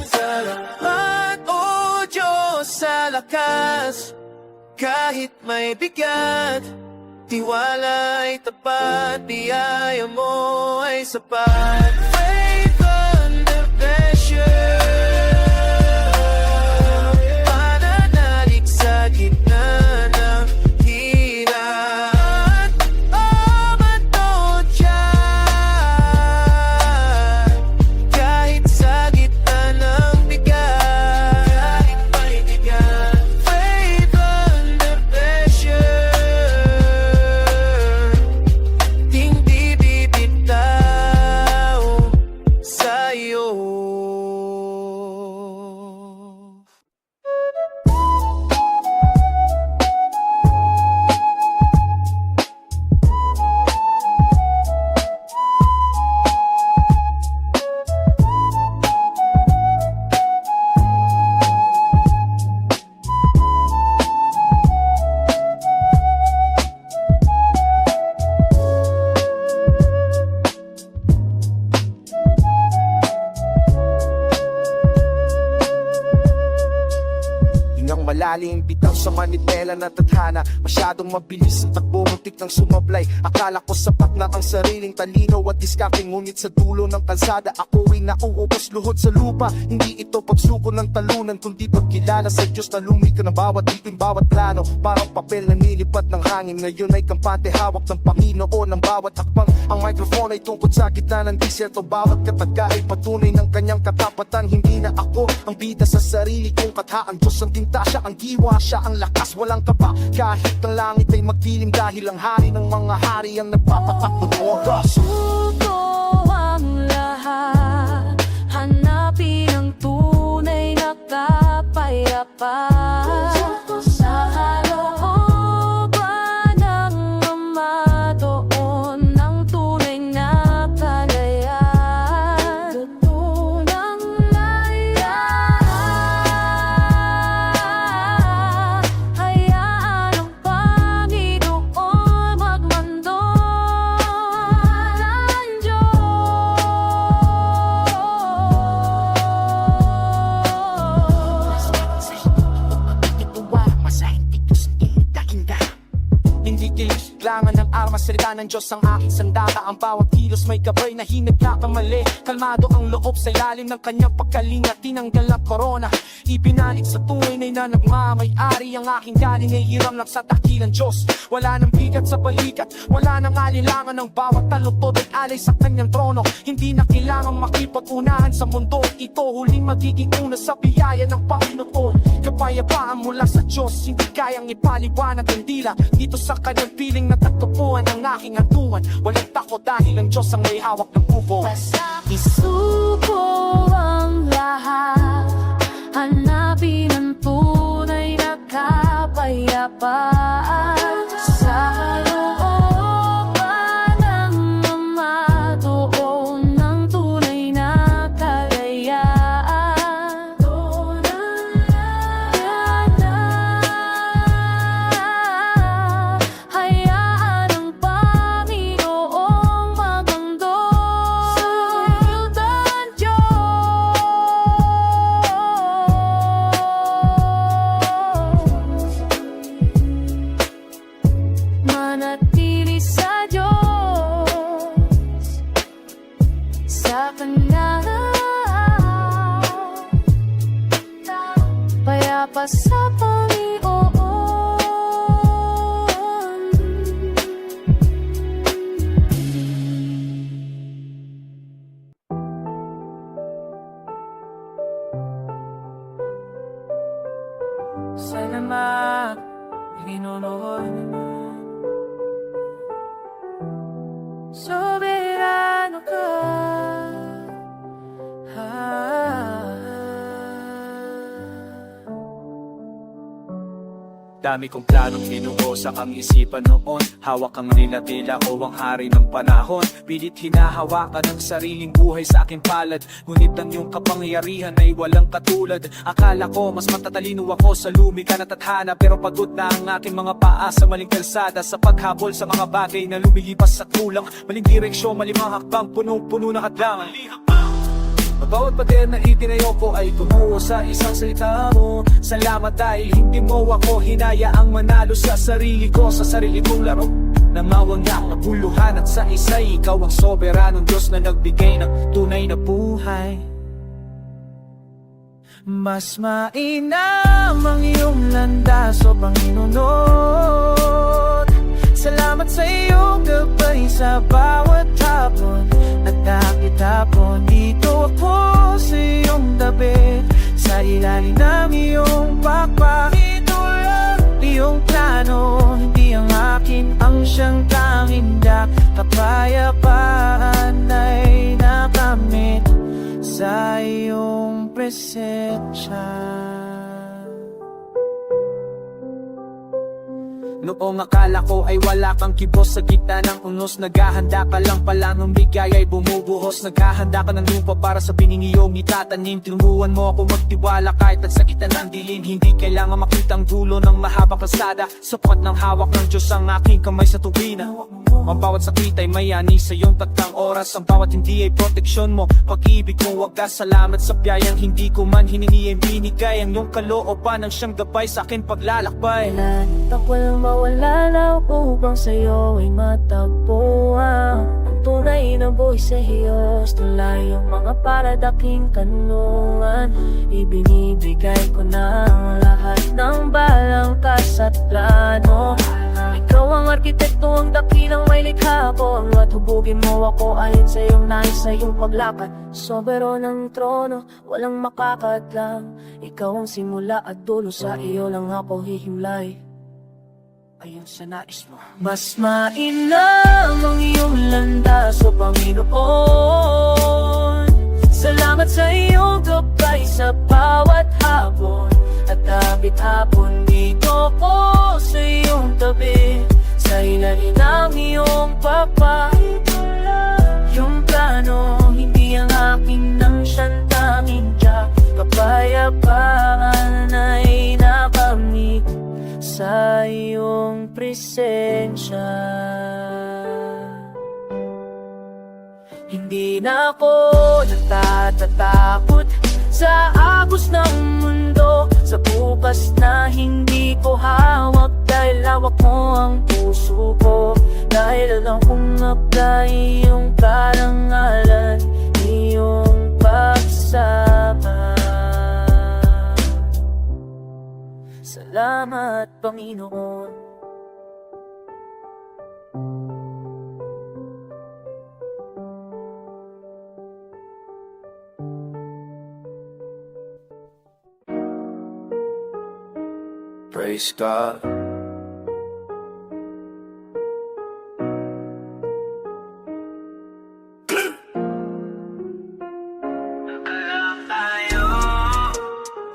Salamat, O Diyos, sa lakas, kahit may bigat, tiwala ay tapat, biyaya mo ay sapat. Faith under pressure, pananalig sa gitna ng hirap. Aman dyan, kahit sa gitna ng bigat, kahit may bigat. Faith under pressure, hindi bibitaw sa'yo. Ingang malalim, bitaw sa manitela na tadhana, masyadong mabilis ang takbo, muntik ng sumablay. Akala ko sapat na ang sariling talino at diskarte, ngunit sa dulo ng kalsada ako'y nauubos luhod sa lupa. Hindi ito pagsuko ng talunan, kundi pagkilala sa Diyos na lumikha ng bawat ipin, bawat plano. Parang papel na nilipat ng hangin, ngayon ay kampante hawak ng Panginoon ng bawat hakbang. Ang microphone ay tungkod sa gitna ng disyerto, bawat kataga ay patunay ng kanyang katapatan. Hindi na ako ang bida sa sarili kong katha, ang Diyos ang tinta, siya ang giwa, siya ang lakas, walang kaba. Kahit ang langit ay magdilim, dahil ang hari ng mga hari ang nagpapatakbo ng wagas. Suko ang lahat, hanapin ang tunay na kapayapaan. Sa kalooban ng Ama, doon ang tunay na kalayaan. Doon ang layaan. Hayaan ang Panginoon magmandon ng Hindi kailangan ng armas, salita ng Diyos ang aking sandata. Ang bawat kilos may gabay na hinagkakamali. Kalmado ang loob sa ilalim ng kanyang pagkalinga. Tinanggal ang korona, ibinalik sa tunay na nagmamay-ari. Ang aking galing ay hiram lang sa dakilang Diyos. Wala nang bigat sa balikat, wala nang alilangan. Ng bawat talutod ay alay sa kanyang trono. Hindi na kailangang makipag-unahan sa mundo ito. Huling magiging una sa biyaya ng Panginoon. Kapayapaan mula sa Diyos, hindi kayang ipaliwanag ang dila. Dito sa kanyang piling na tagtupuan ang aking hantungan. Walang takot dahil ang Diyos ang may hawak ng kubo. Isuko ang lahat, hanapin ang tunay na kapayapaan. Sa kalooban ng Ama, doon ang tunay na kalayaan. Doon ang layaan. Hayaan ang Panginoong magmandon ng Diyos. Manatili sa Diyos, sa Kanya payapa sa Panginoon. Salamat, Panginoon. Soberano ka. dami kong planong binuo sa kang isipan noon. Hawak ang nila o ang hari ng panahon. Pilit hinahawakan ang sariling buhay sa aking palad. Ngunit ang iyong kapangyarihan ay walang katulad. Akala ko mas matatalino ako sa lumika na tadhana, pero pagod na ang aking mga paa sa maling kalsada, sa paghabol sa mga bagay na lumilipas sa kulang. Maling direksyon, malimang hakbang, punong-puno na hadlangan. Bawat pader na itinayo ko ay tumuo sa isang salita mo. Salamat dahil hindi mo ako hinayaang manalo sa sarili ko, sa sarili kong laro. Namawang na nabuluhan at sa isa'y ikaw ang soberanong Diyos na nagbigay ng tunay na buhay. Mas mainam ang iyong landas, o Panginoon. Salamat sa iyong gabay sa bawat hapon at kahit hapon. Dito ako sa iyong tabi, sa ilalim ng iyong pakpak. Ito lang iyong plano, hindi ang akin ang siyang tanging dak. Kapayapaan ay nakamit sa iyong presensya. Noong akala ko ay wala kang kibos sa gitna ng unos, naghahanda ka lang pala nung bigay ay bumubuhos. Naghahanda ka ng lupa para sa piningiyong itatanim. Tinuruan mo ako magtiwala kahit at sakitan ng dilim. Hindi kailangan makitang dulo ng mahabang kalsada, sapat ng hawak ng Diyos ang aking kamay sa tuwina. Ang bawat sakit ay may ani sa iyong taktang oras. Ang bawat hindi ay proteksyon mo, pag-ibig mo wagas. Salamat sa biyayang hindi ko man hiningi ay binigay. Ang iyong kalooban ang siyang gabay sa akin paglalakbay. Takwal mawala na upang sa'yo ay matagpuan ang tunay na buhay sa Diyos. Tulay ang mga paradaking kanungan, ibinibigay ko na ang lahat ng balangkas at plano. Ikaw ang arkitekto, ang dakilang may likha ko. Ang hubugin mo ako ayon sa iyong nais, sa iyong paglakad. Sobero ng trono, walang makakadlang. Ikaw ang simula at dulo, sa iyo lang ako hihimlay ayon sa nais mo. Mas mainam ang iyong landas, o Panginoon. Salamat sa iyong gabay sa bawat hapon at kapit hapon. Dito ko sa iyong tabi, sa ilalim ng iyong papa. Yung plano, hindi ang aking nang siyang tanging tiyak. Kapayapaan ay nakamit sa iyong presensya. Hindi na ako natatakot sa agos ng mundo, sa bukas na hindi ko hawak. Dahil hawak mo ang puso ko, dahil alam kong apply iyong karangalan, iyong pagsama. Salamat, Panginoon. Praise God.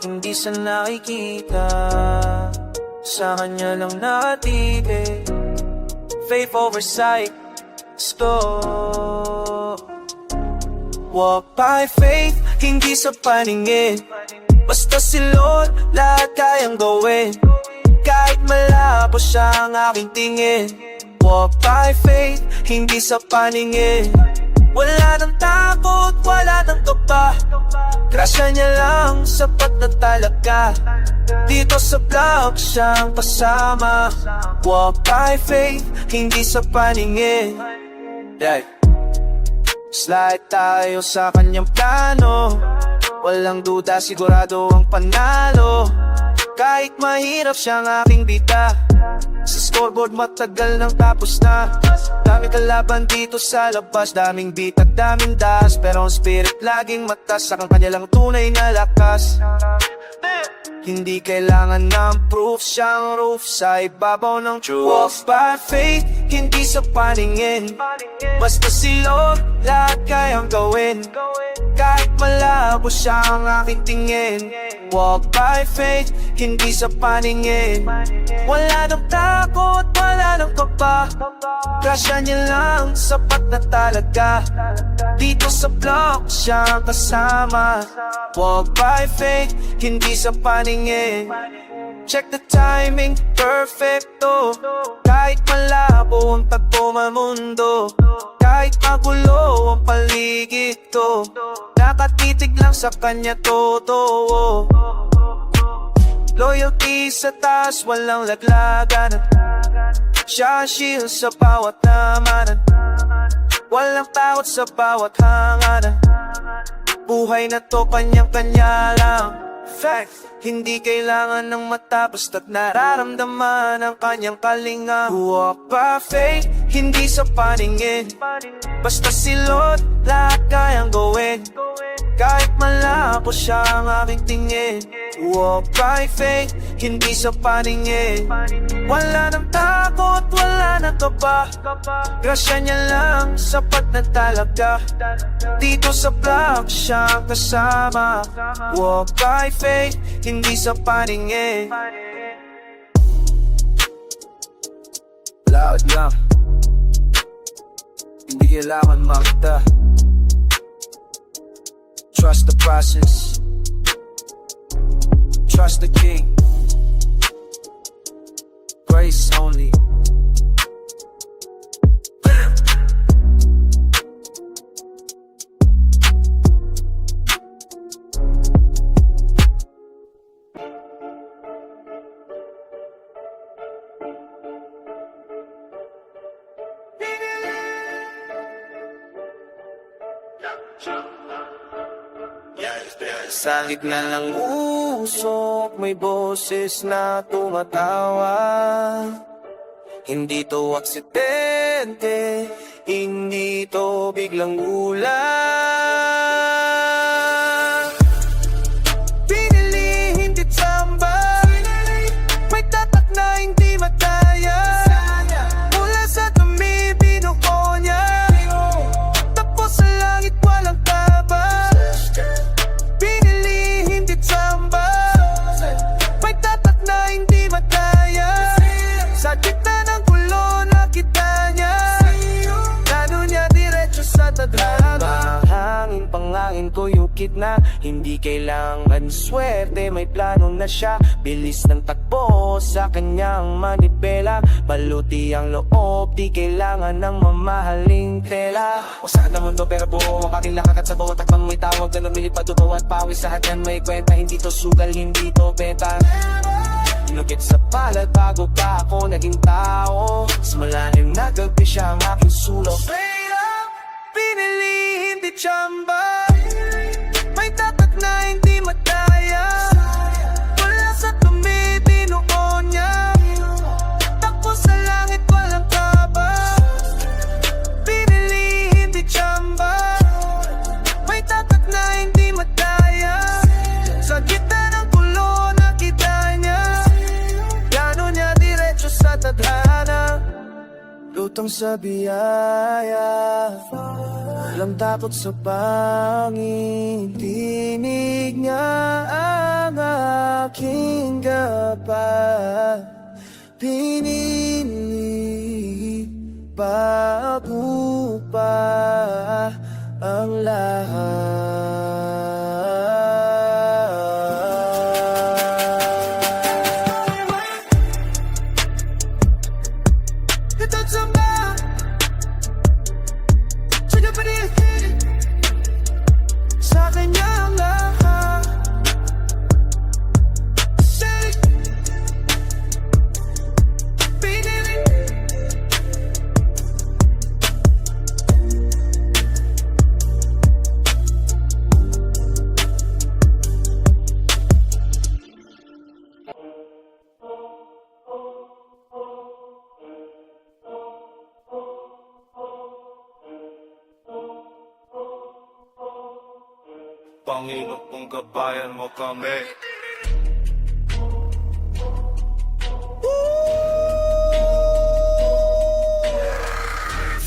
Hindi sa nakikita, sa kanya lang natigil. Faith over sight, stop. Walk by faith, hindi sa paningin. Basta si Lord, lahat kayang gawin. Kahit malabo siya ang aking tingin. Walk by faith, hindi sa paningin. Wala nang takot, wala nang kaba. Grasya niya lang, sapat na talaga. Dito sa vlog siyang kasama. Walk by faith, hindi sa paningin. Slide tayo sa kanyang plano. Walang duda, sigurado ang panalo. Kahit mahirap siyang aking bida, sa scoreboard matagal nang tapos na. Daming kalaban dito sa labas, daming beat at daming das, pero ang spirit laging matas, sa kanya lang tunay na lakas. Hindi kailangan ng proof, siyang roof sa ibabaw ng truth. Walk by faith, hindi sa paningin. Basta si Lord, lahat kayang gawin. Kahit malabo siya ang aking tingin, walk by faith, hindi sa paningin. Wala nang takot, wala nang kaba, grasya niya lang, sapat na talaga. Dito sa block siya kasama, walk by faith, hindi sa paningin. Check the timing, perfecto. Kahit malabo ang tagpo ng mundo, kahit magulo ang paligid ko, nakatitig lang sa kanya totoo. Loyalty sa taas, walang laglagan. Siya ang shield sa bawat namanan, walang takot sa bawat hanganan. Buhay na to kanyang-kanya lang. Fact, hindi kailangan ng mata, basta't nararamdaman ang kanyang kalinga. Walk by faith, hindi sa paningin, basta silot, lahat kayang gawin. Kahit malabo siya ang aking tingin, walk by faith, hindi sa paningin. Wala nang takot, wala nang kaba, grasya niya lang, sapat na talaga. Dito sa block siya kasama, walk by faith, hindi sa paningin. Loud lang, hindi kailangan makita. Trust the process, trust the king, grace only. Sa gitna ng usok, may boses na tumatawa. Hindi to aksidente, hindi to biglang ulan. Pinili, hindi tsamba, may tatak na hindi mataya. Mula sa dumi, binuko niya, tapos sa langit walang taba. Sa gitna ng gulo nakita niya, plano niya diretso sa tadhana. Hangin pangangin ko yung kitna, hindi kailangan swerte, may plano na siya. Bilis ng takbo sa kanyang manipela, baluti ang loob, di kailangan ng mamahaling tela. O saan na mundo pero buo ang aking lakakat sa bawat takbang may tawag na lumilipad totoo at pawis. Lahat yan may kwenta, hindi to sugal, hindi to benta. Inukit sa palad bago pa ako naging tao, sa malalim na gabi siya ang aking sulok. Straight up, pinili, hindi tsamba, may tatak na hindi mataya. Wala sa tumi, binuo niya, takbo sa langit walang kaba. Pinili, hindi tsamba, may tatak na hindi mataya. Sa gitna ng gulo nakita niya, plano niya diretso sa tadhana. Lutang sa biyaya, walang takot sa pangin. Tinig niya ang aking gapa, pinili bago pa ang lahat. Sa kanyang lahat, pinili. Panginoon kung gabayan mo kami.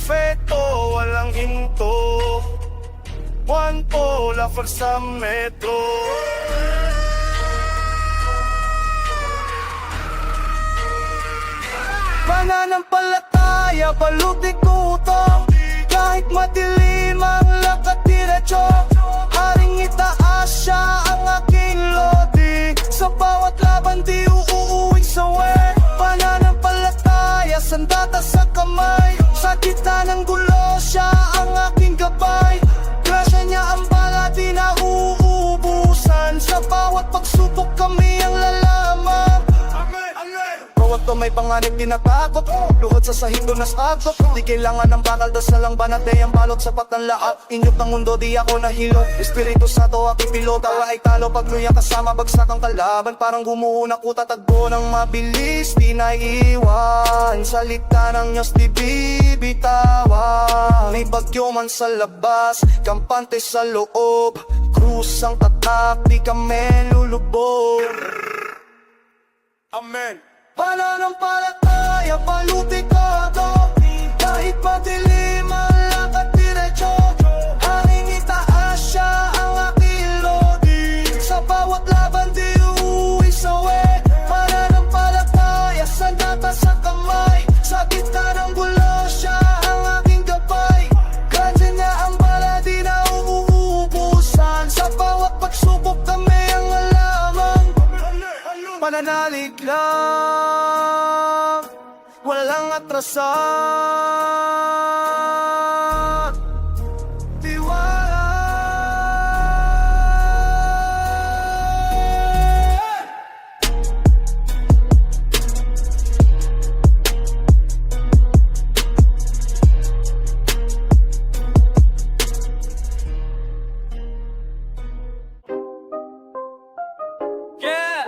Feto, walang hinto, one po, sumafar sa metro. Pananampalataya, baluti kuto. Kahit madilim ang lakad diretso, haring itaas siya ang aking lodi. Sa bawat laban di uuuwing sawi. Pananampalataya, sandata sa kamay. Sa gitna ng gulo siya ang aking gabay. Grasya niya ang bala di na uubusan. Sa bawat pagsubok kami ang lalaman. Bawat to may panganib tinatakot. Luhod sa sahig doon nasagot. Di kailangan ng bakal, dasal lang banat. Ang balot sapat ng lahat. Inyok ng mundo di ako nahilo. Espiritu Santo aking pilota. Tawa ay talo pag luya kasama. Bagsak ang kalaban. Parang gumuho na kuta. Tagbo ng mabilis di naiiwan. Salita ng Diyos di bibitawan. May bagyo man sa labas, kampante sa loob. Krus ang tatak, di kami lulubog. Amen. Pananampalataya, baluti ka to. Kahit madilim ang lakad diretso, haring itaas siya ang aking lodi. Sa bawat laban di uuwi sawi. Pananampalataya, sandata sa kamay. Sa gitna ng gulo siya ang aking gabay. Grasya niya ang bala di na uubusan. Sa bawat pagsubok kami ang alamang. Pananalig lang, walang atrasan. Tiwala. Yeah!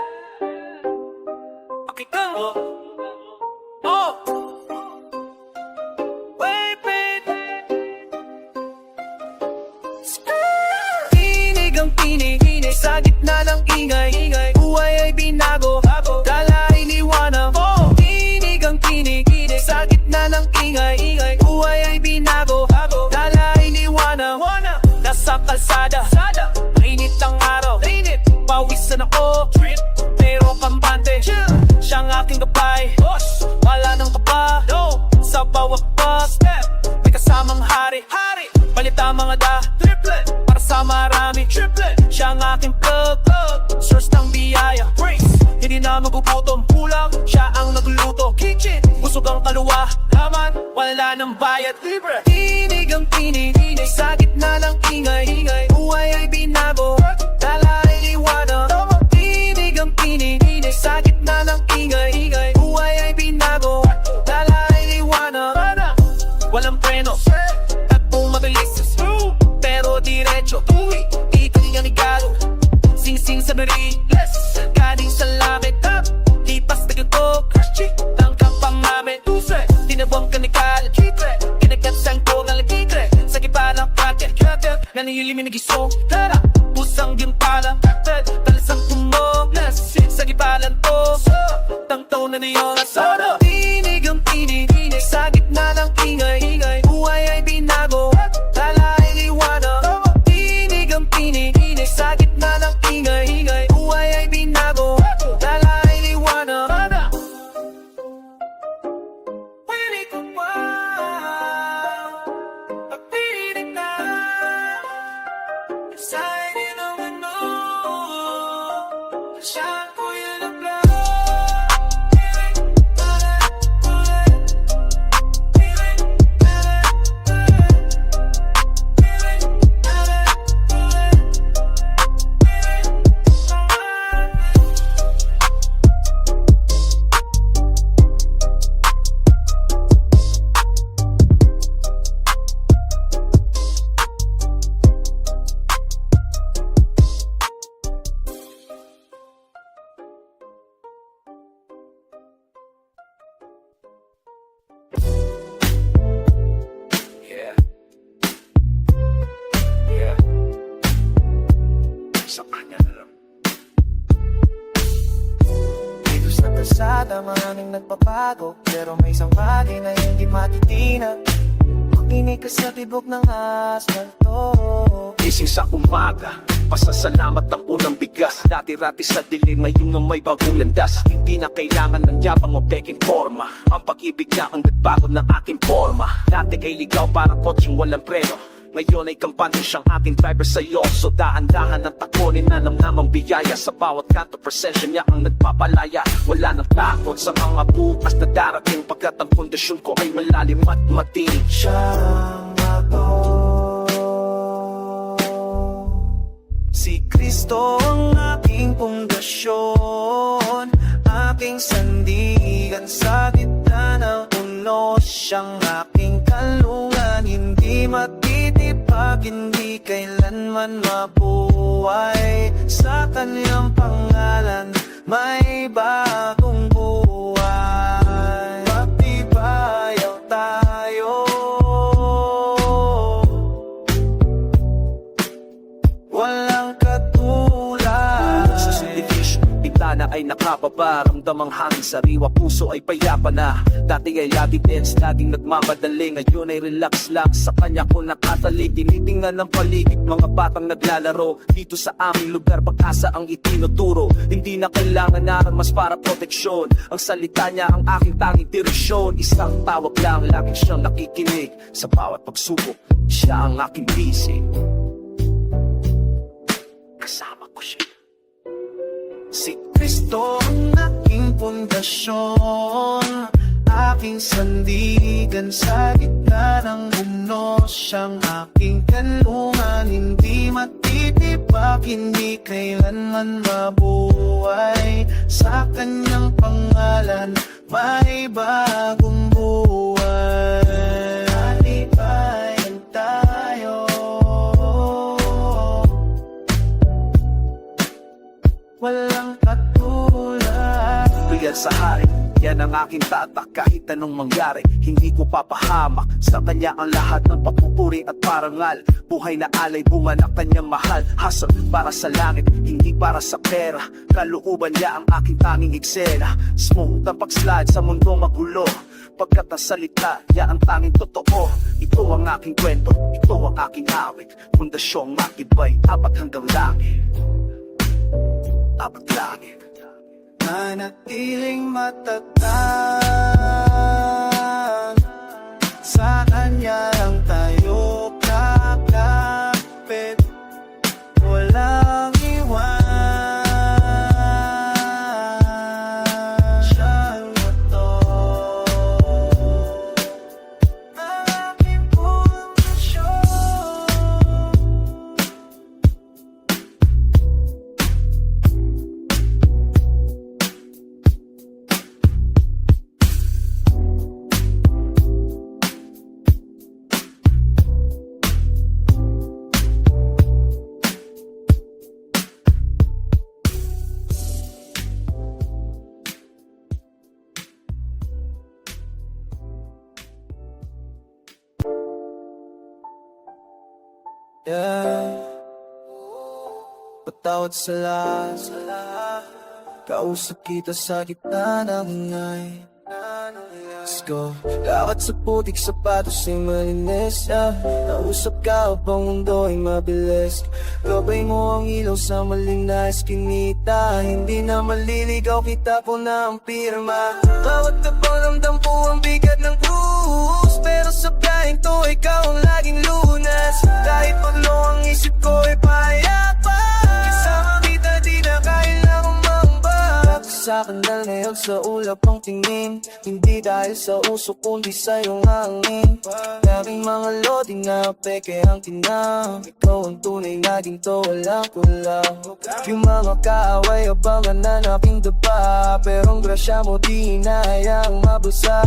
Okay, go! Oh! Wait, wait! Tinig ang tinig sa gitna ng ingay. Buhay ay binago, dala ay liwanag. Tinig ang tinig sa gitna ng ingay. Buhay ay binago, dala ay liwanag. Nasa kalsada, mainit ang araw. Pawisan ako, pero kampante. Siyang aking gabay, wala nang kaba. Sa bawat step, may kasamang hari. Balita mga triplet, para sa marami. Siyang aking plug, source ng biyaya. Hindi na magugutom, kulang, siya ang nagluto. Kitchen, busog ang kaluwa, laman, wala nang bayad. Tinig ang tinig sa gitna ng ingay. Buhay ay binago, dala ay liwanag. Tinig ang tinig sa gitna ng ingay. Buhay ay binago, dala ay liwanag. Walang preno, takbong mabilis, pero diretso. Dito niyang igalo, sing-sing sa beriles. Galing sa langit, lipas na gato. Tangkang pamamin, tinabang ka ni Kala. Kinagat sang ko ng litigre, sa giba ng kate. Nanilimin na gisong, pusang gimpala. Talasang tumognas, sa gibalan to. Tangtaw na niyo na sono. Tinig ang tinig sa gitna ng ingay. Buhay ay binago, dala ay liwanag. Tinig ang tinig sa gitna ng ingay. Buhay ay binago, dala ay liwanag. Pwede ko pa pagpilit na sa inyo ng ano. Siya ko yun ang plan. Sa kanya na lang. Dito sa kalsada maraming nagpapago, pero may isang bagay na hindi matitinag. Nakikinig ka sa tibok ng asfalto. Gising sa umaga, pasasalamat ang unang bigas. Dati-rati sa dilim, ngayon ang may bagong landas. Hindi na kailangan ng yabang o peking forma. Ang pag-ibig na ang nagbago ng aking forma. Dati kay ligaw parang kotseng walang preno, ngayon ay kampante siyang ating driver sa'yo. So daan-dahan ang takunin na namnamang biyaya. Sa bawat kanto presensya niya ang nagpapalaya. Wala nang takot sa mga bukas na darating, pagkat ang pundasyon ko ay malalim at matinig. Siyang ako. Si Kristo ang aking pundasyon, aking sandigan sa gitna ng unos. Siyang aking kalungan, hindi matitipag, hindi kailanman mabuhay. Sa kanyang pangalan, may bagong buhay. Magtibayaw tayo, walang katulad. Sa subdivision, bintana ay nakababa, ramdam ang hangin, sariwa, puso ay payapa na. Dati ay evidence, laging nagmamadali, ngayon ay relax lang. Sa kanya ko nakatali, tinitingnan ng paligid, mga batang naglalaro. Dito sa aming lugar, pag-asa ang itinuturo. Hindi na kailangan na armas para proteksyon. Ang salita niya ang aking tanging direksyon. Isang tawag lang, laging siyang nakikinig. Sa bawat pagsubok, siya ang aking bisig. Kasama ko siya. Si Kristo ang aking pundasyon, aking sandigan sa gitna ng unos. Siyang aking kanlungan, hindi matitibak, hindi kailanman mabuhay. Sa kanyang pangalan, may bagong buhay. Malibayan tayo, walang katulad. Tuyan sa hari, yan ang aking tatak kahit anong mangyari. Hindi ko papahamak, sa kanya ang lahat ng papupuri at parangal. Buhay na alay, bunga na kanyang mahal. Hustle para sa langit, hindi para sa pera. Kalooban niya ang aking tanging eksena. Smooth ang pag-slide sa mundo magulo, pagkat ang salita niya ang tanging totoo. Ito ang aking kwento, ito ang aking awit. Pundasyong makibay, apat hanggang langit. Apat langit. Manatiling matatag, sa kanya lang tayo kakapit, walang iwan. Siyang ito, aking pundasyon. Yeah. Patawad sa lahat, kausap kita sa gitna ng ngay. Let's go. Lakad sa putik, sapatos ay malinis, yeah. Nausap ka upang mundo ay mabilis. Gabay mo ang ilaw sa maling na eskinita, hindi na maliligaw, kita po na ang pirma. Bawat kapalamdam po ang bigat ng krus, pero sa biyaheng to ikaw ang laging lunas. Kahit paglo ang isip ko ay payapa, kasama kita di na kailangang mambag. Sa kandal ngayon sa ulap ang tingin, hindi dahil sa uso kundi sa iyong hangin. Laging mga lodi na peke ang tinang, ikaw ang tunay na ginto, walang kulang. Yung mga kaaway abangan na naking daba, pero ang grasya mo di inahayaang mabusa.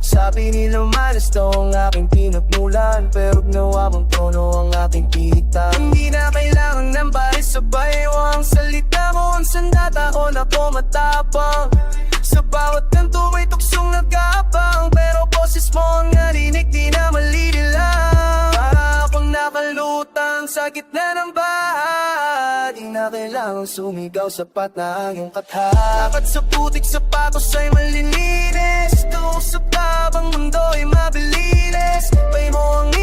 Sabi nila malas daw ang aking pinagmulan, pero ginawa mong tono ang aking pihita. Hindi na kailangan ng bahay sa bayo, ang salita mo ang sandata ko na pumatapang. Sa bawat kanto may tuksong nagkapang, pero boses mo ang narinig di na malidilang. Para akong nakalutang sa gitna ng baha, di na kailangang sumigaw, sapat na ang iyong katha. Dapat sa putik sapatos ay malilinis, kausap ka bang mundo ay mabilis. Pay mo ang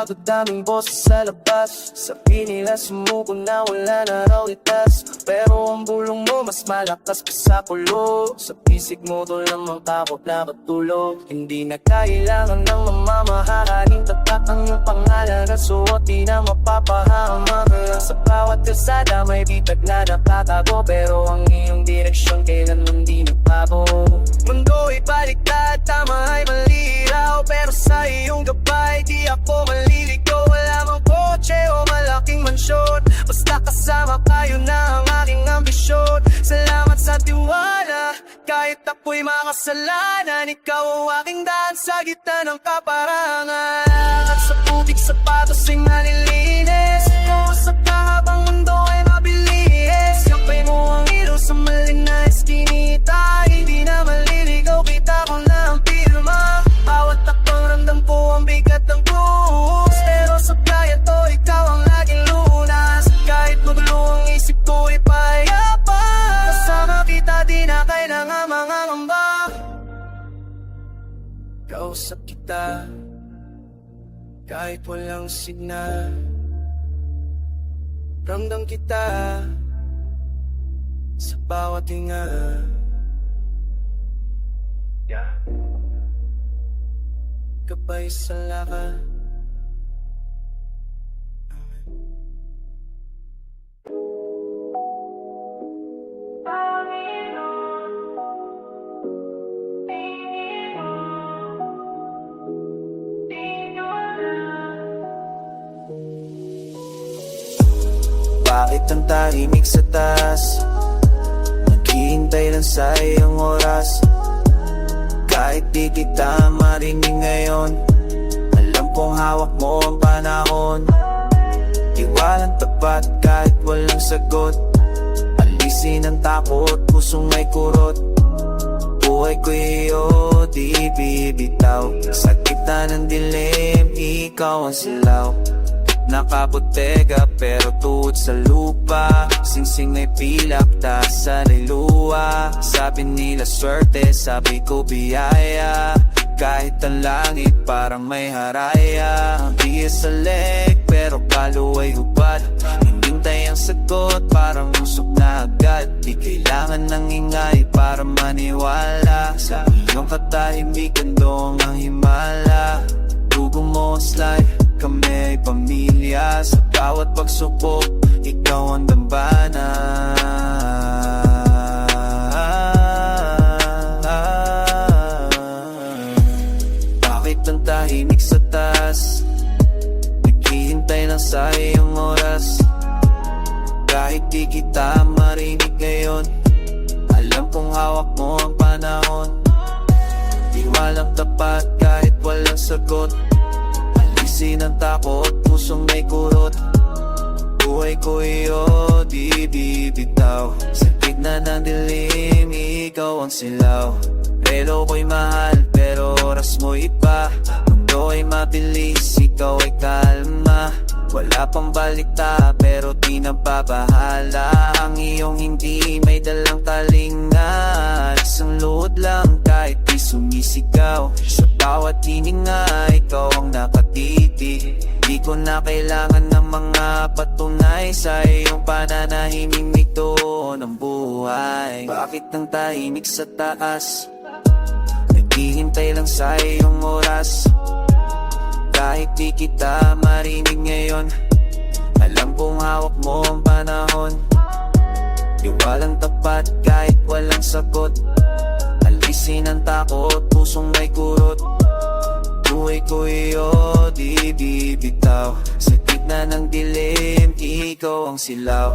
bago daming boses sa labas. Sabi nila sumuko na wala na raw itas, pero ang bulong mo mas malakas pa sa kulo. Sa pisig mo tol namang takot na katulog. Hindi na kailangan ng mamamahaling tatak ang iyong pangalan at suot di na mapapahamak. Sa bawat kalsada may bitag na nakatago, pero ang iyong direksyon kailanman di nagbago. Mundo ay baliktad, tama ay maliraw, pero sa iyong gabay di ako maliligaw. Wala mang kotse o malaking mansyon, basta kasama kayo na ang aking ambisyon. Salamat sa tiwala, kahit ako'y makasalanan, ikaw ang aking daan sa gitna ng kaparangan. At sa putik sapatos ay malilinis, sa kahabang mundo ay mabilis. Kampay mo ang hero sa maling na eskinita, hindi na maliligaw, kita ko na ang pirma. Bawat takbang ramdam ko ang bigat ng krus, pero sa kaya to ikaw ang laging lunas. Kahit magulo ang isip ko ay payapa, kasama kita di na kailangan mga ngamba. Kausap kita kahit walang signal, ramdam kita sa bawat hinga. Gabay sa lakad. Bakit ang tahimik sa taas? Naghihintay lang sa iyong oras. Kahit di kita marinig ngayon, alam kong hawak mo ang panahon. Tiwalang tapat kahit walang sagot, alisin ang takot, pusong may kurot. Buhay ko iyo, di bibitaw. Sa gitna ng dilim, ikaw ang silaw. Nakaputega pero tuhod sa lupa, singsing may pilak, taasan ay luwa. Sabi nila swerte, sabi ko biyaya. Kahit ang langit parang may haraya. Ang biyas sa leg pero kalo ay hubad. Hinintay ang sagot parang usok na agad. Di kailangan ng ingay para maniwala. Sa iyong katahimikan doong ang himala. Dugo mo slide, kami ay pamilya. Sa bawat pagsubok, ikaw ang dambana. Bakit ang tahimik sa taas? Naghihintay lang sa iyong oras. Kahit di kita marinig ngayon, alam kong hawak mo ang panahon. Di walang tapat kahit walang sagot, alisin ang takot, pusong may kurot. Buhay ko iyo, di bibitaw. Sa gitna ng dilim, ikaw ang silaw. Relo ko'y mahal, pero oras mo iba. Mundo ay mabilis, ikaw ay kalma. Wala pang balikta, pero di nababahala. Ang iyong hindi may dalang talinga. Isang luhod lang kahit di sumisigaw. Sa bawat hininga, ikaw ang nakatiti. Di ko na kailangan ng mga patunay sa iyong pananahimik doon ang buhay. Bakit ang tahimik sa taas? Naghihintay lang sa iyong oras. Kahit di kita marinig ngayon, alam kong hawak mo ang panahon. Di walang tapat kahit walang sagot, alisin ang takot, pusong may kurot. Buhay ko iyo, di bibitaw. Sa gitna ng dilim, ikaw ang silaw.